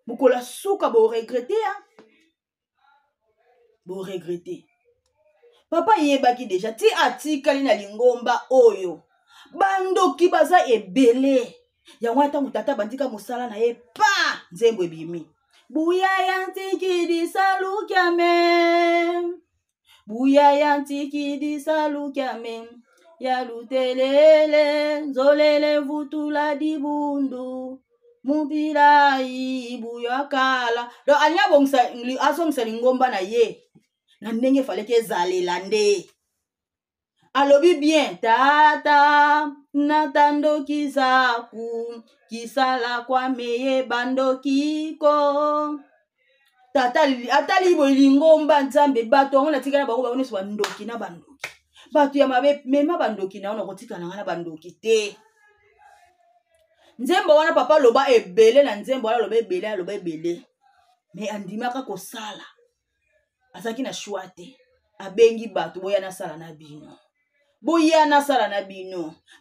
mukola suka boregrete boregrete papa yebaki deja ti atikali na lingomba oyo bandoki baza ebele yango ntango tata bandika mosala na ye pa nzembo ebimi buya ya ntikidisa lukyame ya lutelele nzolele vutula dibundu mupilai buya kala donc alingi azongisa lingomba na ye na ndenge faleki ezalela nde alobi bien tata natandoki zaku kisala kwameye bandokiko tata atali bolingomba nzambe bato wango natikala bango bango nyonso bandoki na bandoki bato ya mabe mema bandoki na wana kotikala nga na bandoki te nzembo wana papa loba ebele na nzembo wana loba ebele me andimaka kosala azaki na choix te abengi bato boya na sala na bino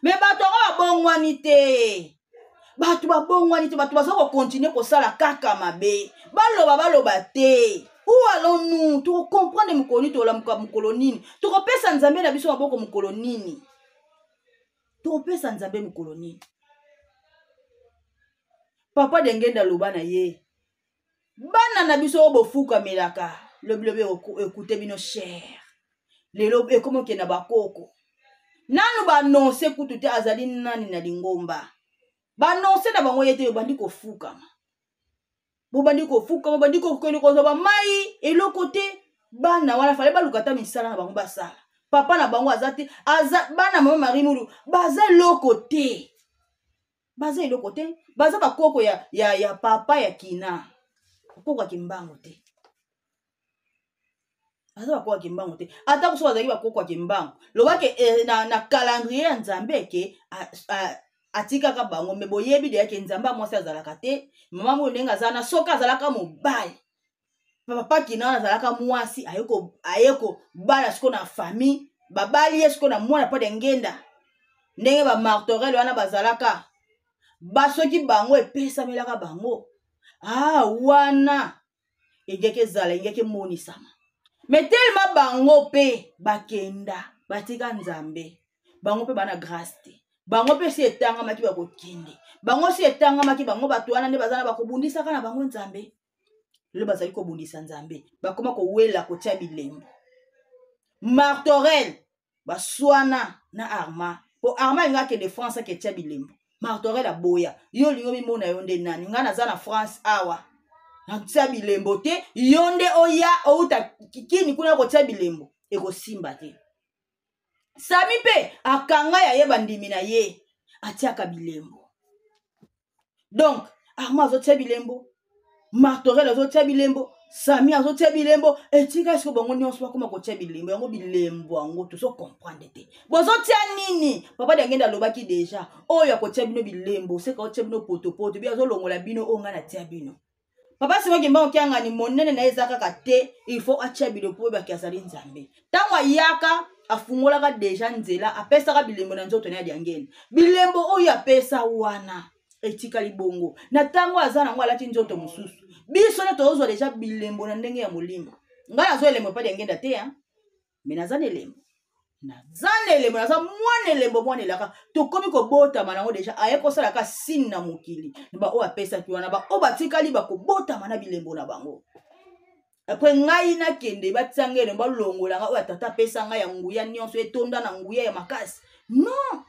me bato ngo babongwani te bato bazo kokontinue kosala kaka mabe baloba te ou allons-nous tokocomprendre mokolo tolamuka mokolo nini tokopesa nzambe na biso maboko mokolo nini tokopesa nzambe mokolo nini papa dengenda loba na ye bana na biso bofuka melaka lobi ekute bino cher lelo ekomoke na bakoko nanu banonse kutu te azali nani na lingomba banonse na bango yete bandi kofukama bobandi kokende kozwa mai eloko te bana wana fale balukata misala na bango basala papa na bango azati bana mama mari mulu baza eloko te baza bakoko ya papa ya kina bakoko ya kimbango te baza bakoko ya kimbango te ata kuso bazali bakoko ya kimbango lobake na calendrier ya nzambe ke atikaka bango me boyebi de yake nzambe mwasi azalaka te mama mo ndenge azala na soka azalaka mobali papa kina azalaka mwasi ayeko bala siko na famille babali esiko na mwana pa de ngenda ndenge ba martorel wana bazalaka basoki bango epesamelaka bango wana engeke ezala engeke monisama me telema bango pe bakenda batika nzambe bango pe bana grâce te bango pe si etangamaki bakokende bango si etangamaki bango bato wana nde bazana bakobundisaka na bango nzambe lelo bazali kobundisa nzambe bakoma kowela kotia bilembo martorel baswana na arma po arma inga kende France ketia bilembo martorel aboya yo lingo mimona yo nde nani nga naza na France awa natia bilembo te yo nde oya outa kini kuna kotia bilembo ekosimba te sami pe akanga ya ye bandimi na ye atiaka bilembo donc arma azotia bilembo martorel azotia bilembo sami azotia bilembo etika esiko bango nyonso bakoma kotia bilembo yango bilembo yango tozo comprendre te bozotia nini papa de ngenda alobaki deja oyo akotia bino bilembo seka otia bino potopoto bi azolongola bino onga na tia bino papa sima kimba okianga ni monene na ezaka kaka te il faut atia bino po ba kiazali nzambe tango ayaka afungolaka deja nzela apesaka bilembo na nzoto na ya ngenda bilembo oyo apesa wana etikali bongo na tango azana ngo alati nzoto mususu biso na tozwa deja bilembo na ndenge ya molimo nga nazo elembo pa ngenda te hein mais nazana elembo naza mwana elembo mwana elaka tokomi kobotama nango deja aye kosala ka sine na mokili ba o apesaki wana ba o batikali bakobotama na bilembo na bango après ngai nakende batiangele balongola nga o tata pesa nga ya nguya nyonso etonda na nguya ya makasi non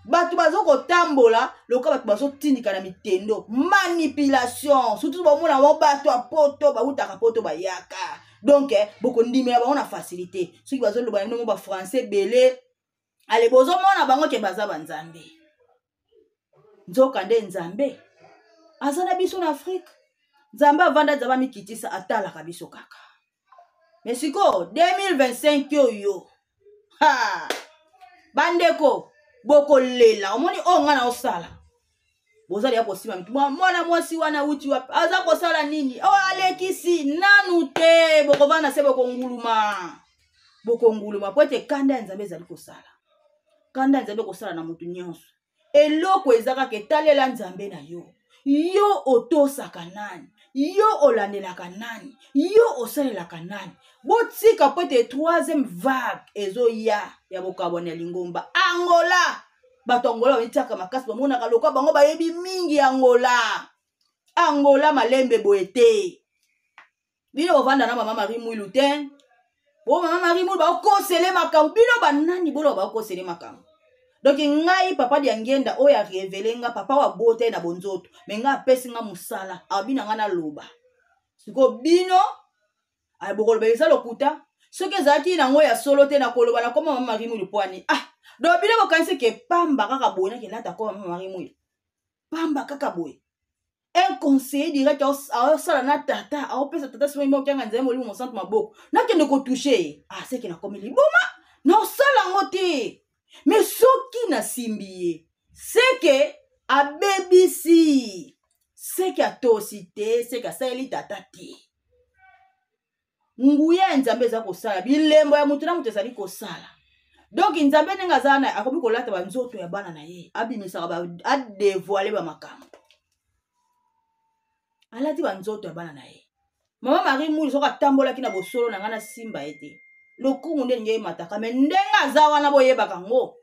batu bazokotambola loka batu bazotindika na mitendo manipulation surtout bamona wa batu apoto bautaka poto bayaka donc boko ndimela bango na facilité soki bazoloba ndongo ba français belé ale bozomona bango ke baza banzambe nzoka nde nzambe azana biso na Afrique nzambe avanda zaba mikitisa atala kabiso kaka mais siko 2025 yo ha bandeko boko lela omoni onga na osala bozali ya kosima mtu mwana mwasi wana uti wapi aza kosala nini o alekisi nanu te boko vana se boko nguluma po ete kanda ya nzambe ezali kosala kanda ya nzambe kosala na mutu nyonso eloko ezaka ke talela nzambe na yo otosaka nani yo olandelaka nani yo osalelaka nani botika po ete troisième vague ezoya ya bokabona ya lingomba Angola bato Angola batiaka makasi bamonaka loka bango bayebi mingi Angola malembe boete bino ovanda na mama Marie Mwilu te bo mama Marie Mwilu bakosele makambo bino banani bolo bakosele makambo donc ngai papa dia ngenda oyo ya revelenga papa wa bote na bonzoto menga apesi nga musala abina nga na loba siko bino ay bokolo beza lokuta soki ezalaki nango ya solo te na koloba na koma mama Marie Mwilu poani do bino bokanisi ke pamba kaka boye na kelata koma mama Marie Mwilu pamba kaka boye un conseiller direct sala na tata aopesa tata sima mo kyanga nzembo molimo mo centre maboko nakende ko toucher c'est que na komi liboma na osala ngote mais soki na simbiye c'est que abebisi c'est que atosite c'est que sali tata ti nguya nzambe za kosala bilembo ya mutu na mutu ezali kosala donc nzambe nenga zana akomi kolata banzoto ya bana na ye abimisaka ba adevoiler ba makambo alati banzoto ya bana na ye mama Marie Mwilu soka tambola kina bosolo na ngana simba ete lokungu nde nge mataka me ndenga za wana boyebaka ngo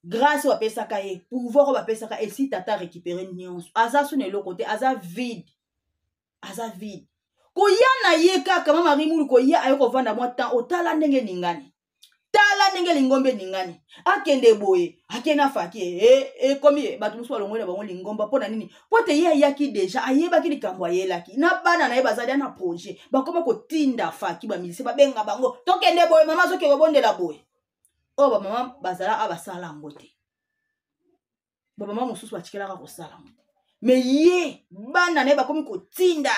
grâce wa pesaka ye pouvoir wa pesaka et si tata récupérer nyonso aza sune lo côté aza vide ko yana ye kaka mama Marie Mwilu ko ya ayoko vanda mwa temps otala ndenge ningani tala ndenge lingombe ningani akende boye akena faki komi batu musu balongole bango lingomba pona nini pote ye yaki deja ayebaki likambo ayelaki na bana na ye bazali na projet bakoma kotinda faki ba milise babenga bango tokende boye mama soki kobondela boye ba mama bazala abasala ngote ba mama mususu bachikelaka kosala mais ye bana na ye bakomi kotinda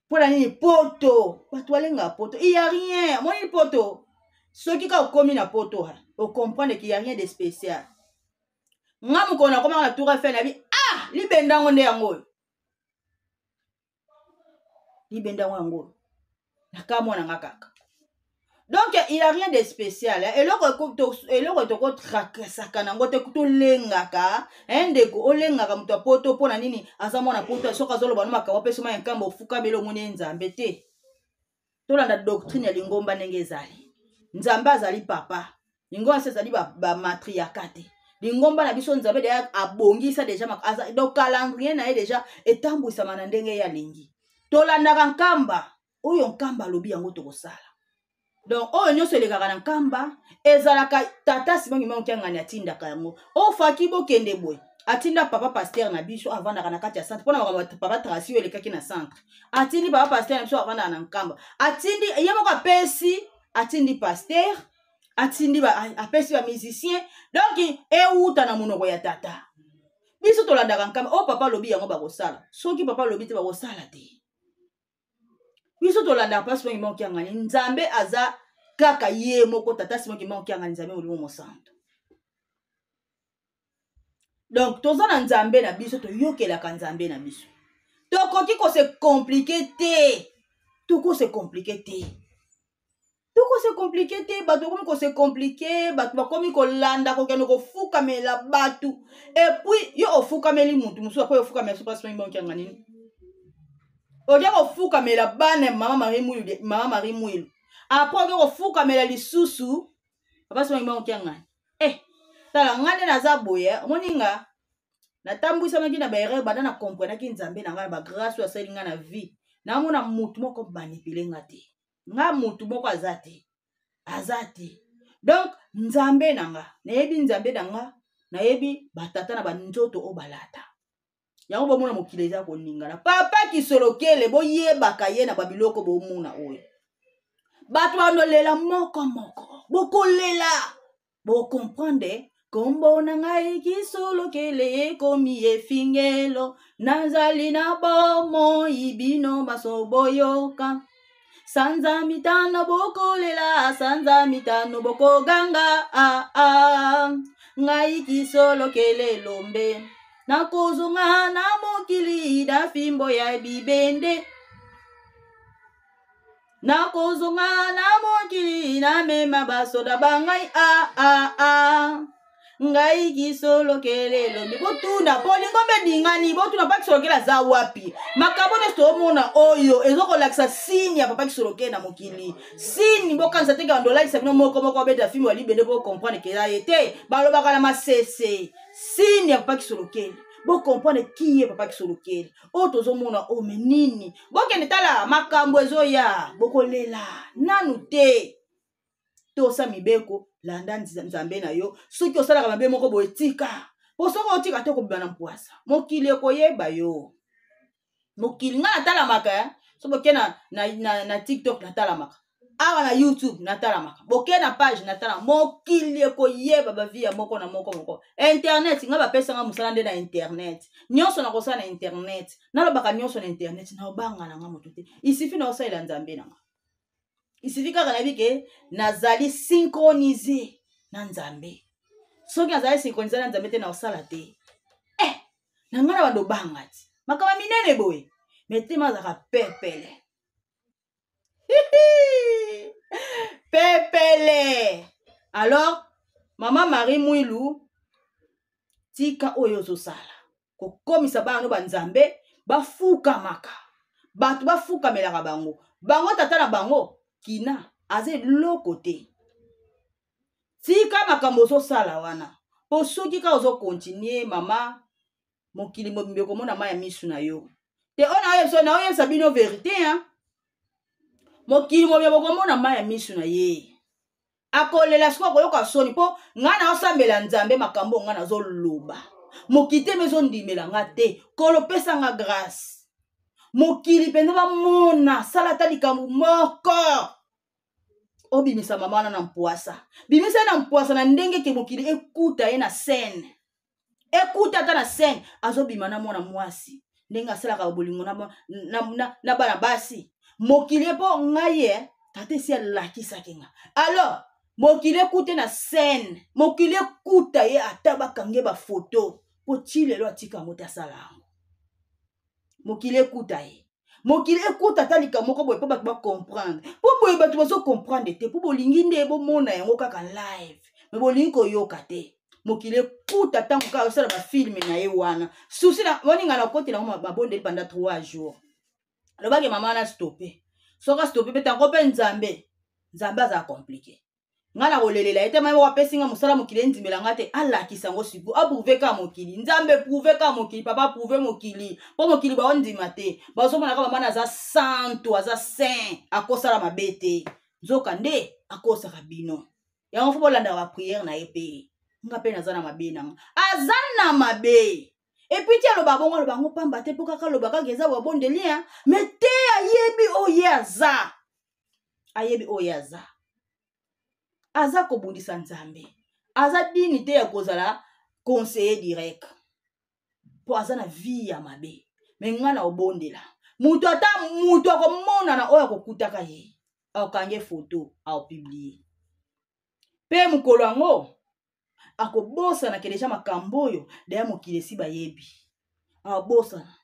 pona nini poto batu balenga poto il y a rien moi ni poto soki ka okomi na poto o comprendre qu'il y a rien de spécial ngamu kona koma na tour Eiffel na bi libendango nde yango na kama na ngakaka donc il y a rien de spécial eloko toko trakasaka nango te kutolengaka ndeko olengaka mutu poto pona nini azamona poto soka azoloba no makawa peso ma nkambo fuka belo mone nzambe te tolanda doctrine ya lingomba ndenge ezali nzambe azali papa lingomba azali ba matriarcat te lingomba na biso nzambe deja abongisa deja makaza donc calendrier na ye deja etambwisama na ndenge ya lingi tolandaka nkamba oyo nkamba lobi yango tokosala donc oyo nyonso elekaka na nkamba ezalaka tata simongi mongi ngani atindaka yango ofaki bokende boye atinda papa pasteur na biso avandaka na kati ya centre pona makambo papa tracé elekaki na centre atindi papa pasteur na biso avandaka na nkamba atindi ye moko apesi atindi pasteur atindi apesi ba musicien donc euta na monoko ya tata biso tolandaka nkamba o papa lobi yango bakosala soki papa lobi te bakosala te biso tolandaka pasi mongi mongi ngani nzambe aza kaka ye moko tata simongi mongi ngani nzambe molimo mosanto donc toza na nzambe na biso toyokelaka nzambe na biso tokoki ko se compliquer te toko se compliqué te bato komi ko se compliqué bato bakomi kolanda kokende kofukamela bato et puis yo ofukameli mutu musu apo ofukamela so passe mo kyanga nini odia kofukamela bana mama Marie Mwilu apo odia kofukamela lisusu passe mo kyanga tala ngane naza boye moninga natambwisa maki na baerreur bana na comprendre ki nzambe na ngana ba grâce ya sali ngana vie na mona mutu moko manipule ngate nga mutu moko azate donc nzambe nanga nayebi nzambe nanga nayebi batata na banzoto o balata yango bomona mokili eza koningana papa kisolokele boyebaka ye na babiloko bomona oyo bato banolela moko bokolela bocomprendre kombo na ngai kisolokele ekomi efingelo nazali na bomoi bino basoboyoka sanza mitano bokolela sanza mitano bokoganga ngai kisolokele lombe nakozonga na mokili na fimbo ya bibende nakozonga na mokili na mema basoda bangai ngai kisolokele lombe botuna polingo bedingani botuna pa kisolokela za wapi makabo ne tomona oyo ezokolakisa signe ya papa kisolokele na mokili signe bokanisa teka ndola isa bino moko beta film wali bende bo comprendre que ya été balobaka na masese signe ya papa kisolokele bo comprendre qui est papa kisolokele o tozomona o menini bokende tala makambo ezoya bokolela nanu te tosa mibeko landa nzambe na yo soki osalaka mabe moko boetika osoko otika te kobana mpwasa mokili ekoyeba yo mokili nga natalamaka so boke na TikTok natalamaka awa na YouTube natalamaka boke na page natala mokili ekoyeba bavia moko na moko internet nga bapesanga musala nde na internet nyonso na kosala na internet nalobaka nyonso na internet na obanga na nga moto te isifi na osalela nzambe na nga isifi kaka na bike nazali synchronisé na nzambe soki nazali synchronisé na nzambe te na osala te na nga na bando bangati makama minene boye metema azaka pepele pepele alors mama Marie Mwilu tika oyo zosala kokomisa bana banzambe bafukamaka bato bafukamelaka bango tata na bango kina aze loko te tika makambo ozosala wana po soki ka ozokontinue mama mokili mobimbe komona ma ya misu na yo te ona oyebisa bino verité mokili mobimbe komona ma ya misu na ye akolela siko koyoka soni po nga na osambela nzambe makambo nga nazoloba mokili te mezondimela nga te kolopesa nga grâce mokili penza bamona sala ta likambo moko obimisa mama wana na mpwasa bimisa na mpwasa na ndenge ke mokili ekuta ye na scène ekuta ata na scène azobima na mwana mwasi ndenge asalaka bolingo na bana basi mokili po ngaye tate si alakisaki nga alors mokili ekute na scène mokili ekuta ye ata bakange bafoto po ti lelo atika yango te asala yango mokili ekuta ye mokili ekuta ata likambo moko boye po bato bacomprendre po boye bato bazocomprendre te po bolingi nde bomona yango kaka live me bolingi koyoka te mokili ekuta ntango kaka osala bafilme na ye wana susi na moninga na koti nango mabondeli pendant 3 jours alobaki mama na stoppe soka stoppe mpe tango mpe nzambe aza compliqué nga na kolelela ete mama wapesi nga mosala mokili endimela nga te alakisa yango siku aprouve ka mokili nzambe prouve ka mokili papa prouve mokili po mokili baondima te bazomonaka mama na aza santo aza saint akosala mabe te nzoka nde akosaka bino yango fo bolandaka bapriere na ye mpe nga mpe naza na mabe nanga aza na mabe epuis ti aloba bongo aloba yango pamba te mpo kaka aloba kaka eza wabondeli me te ayebi oye aza kobundisa nzambe aza dini te ya kozala conseiller direct po aza na vie ya mabe me nga na obondela mutu ata mutu akomonana oyo akokutaka ye akokange foto aopiblie mpe mokolo yango akobosana ke deja makambo oyo deya mokili esi bayebi akobosana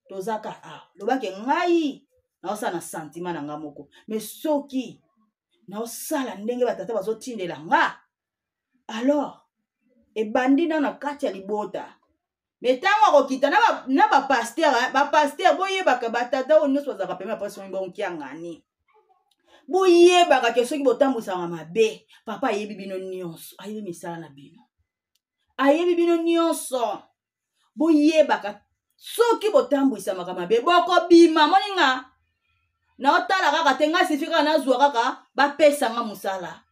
tozaka lobake ngai naosala na sentiment na nga moko mais soki naosala ndenge batata bazotindela nga alors ebandi na kati ya libota mais ntango akokita na bapaster boyebaka batata oyo nyonso bazalaka pema pasi oyo bonkia ngani boyebaka ke soki botambwisaka mabe papa ayebi bino nyonso ayebi misala na bino ayebi bino nyonso boyebaka soki botambwisamaka mabe bokobima moninga naotala kaka te nga sifi kaka nazwa kaka bapesa nga mosala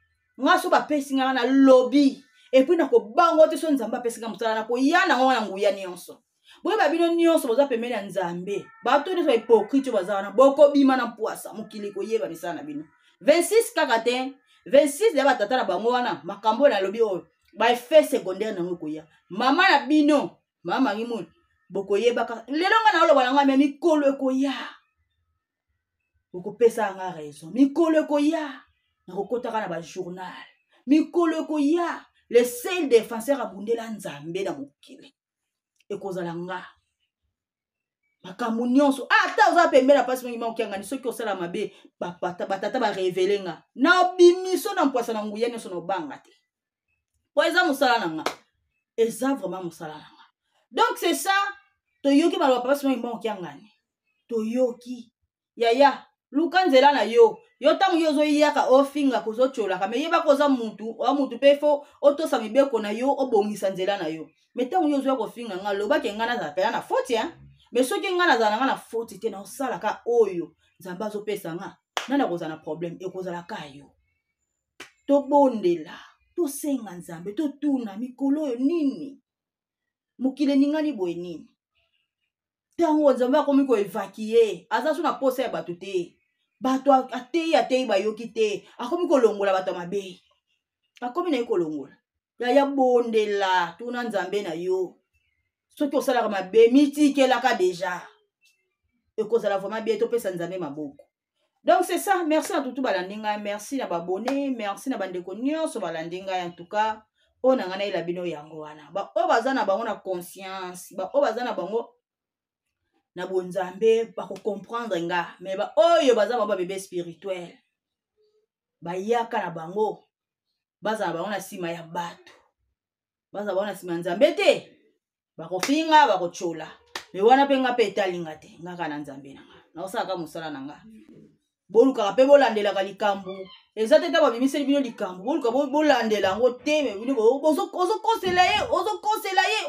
nga so bapesi nga na lobi epuis nakobango te so nzambe apesi nga mosala nakoya nango na nguya nyonso boyeba bino nyonso boza pembeni ya nzambe bato nyonso bahypocrite oyo baza wana bokobima na mpwasa mokili koyeba misala na bino 26 kaka te 26 ya batata na bango wana makambo oyo nalobi oyo baefe secondaire nango ekoya mama na bino mama rimoni bokoyebaka lelo nga naoloba na nga me mikolo ekoya okopesa nga raison mikolo ekoya nakokotaka na bajournal mikolo ekoya le seul défenseur abundela nzambe na mokili ekozala nga makambo nyonso ata oza pembeni na pasi mongi maokiangani soki osala mabe batata barevele nga na bimiso na mpwasa na nguya nyonso na obanga te po eza mosala na nga eza vraiment mosala na nga donc c'est ça toyoki maloba pasi mongi maokiangani toyoki yaya luka nzela na yo ntango yo ozoyiyaka ofinga kozotyolaka me yebaka oza mutu mpe fo otosa mibeko na yo obongisa nzela na yo me ntango yo ozoya kofinga nga lobaki nga nazala pela na foti me soki nga nazala na nga na foti te naosalaka oyo nzambe azopesa nga nana kozala na problème ekozalaka yo tobondela tosenga nzambe totuna mikolo oyo nini mokili ningani boye nini ntango nzambe akomi koevakie aza so na posa ya bato te bato ateyi bayoki te akomi kolongola bato ya mabe akomi na ye kolongola yaya bondela tuna nzambe na yo soki osalaka mabe mitikelaka deja ekozala vraiment bien topesa nzambe maboko donc c'est ça merci na tutu balandi ngai merci na babone merci na bandeko nyonso balandi ngai en tout cas oyo na ngai nayela bino yango wana baoyo baza na bango na conscience baoyo baza na bango na bonzambe bakocomprendre nga me baoyo baza bango babebe spirituel bayaka na bango baza na bango na nsima ya bato baza bango na nsima ya nzambe te bakofinga bakotyola me wana mpe nga mpe etalinga te nga kaka na nzambe na nga naosalaka mosala na nga bolukaka mpe bolandelaka likambo eza te ta babimiseli bino likambo boluka bolandela yango te me bino ozokosela ye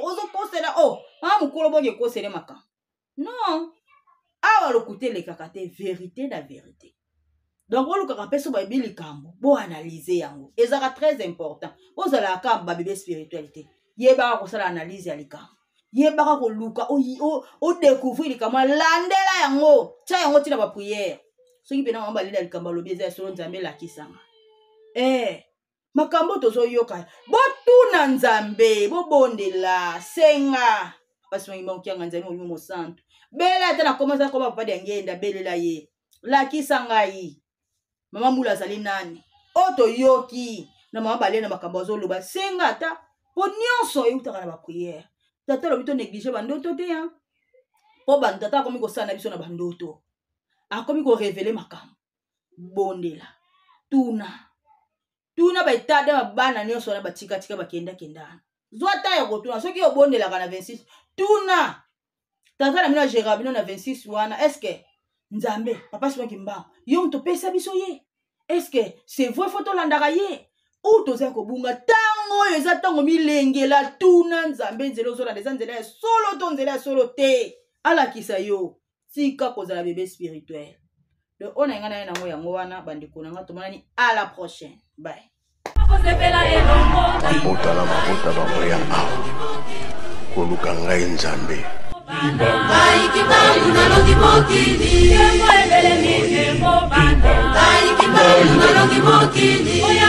ozokosela o mokolo boke ekosele makambo non awa lokute lekaka te vérité na vérité donc bolukaka mpe so bayebi likambo boanalyse yango ezaka très important bozalaka babebe spiritualité yebaka kosala analyse ya likambo yebaka koluka odécouvrir likambo landela yango tia yango ntina bapriere soki mpena mama balela likambo alobi eza ya solo nzambe elakisanga makambo tozoyoka botuna nzambe bobondela senga pasi mangi baokianga nzambe molimo mosantu bela ata nakomasa koma papa de ngenda belela ye lakisa ngai mama mbula azali nani otoyoki na mama balela na makambo azoloba senga ata po nyonso eutaka na bapriere tata lobi to néglige bandoto te po tata akomi kosala na biso na bandoto akomi korevele makambo bondela tuna baetade mabana nyonso wana batikatika bakendakendana zwa ta ya kotuna soki obondelaka na 26 tuna tata na bino agéra bino na 26 wana eske nzambe papa simaki mbango yo motopesa biso ye eske c'est vrai fo tolandaka ye ou tozali kobunga ntango oyo eza ntango milengela tuna nzambe nzela ozolanda eza nzela ya solo to nzela ya solo te alakisa yo tika kozala bebe spirituel donc on a ngana nango yango wana bandeko nanga tomonani à la prochaine bye mabota bamoya awa koluka ngai nzambe Aikimbalu naloki mokili, Kemo ebele mi kemo banda. Aikimbalu naloki mokili.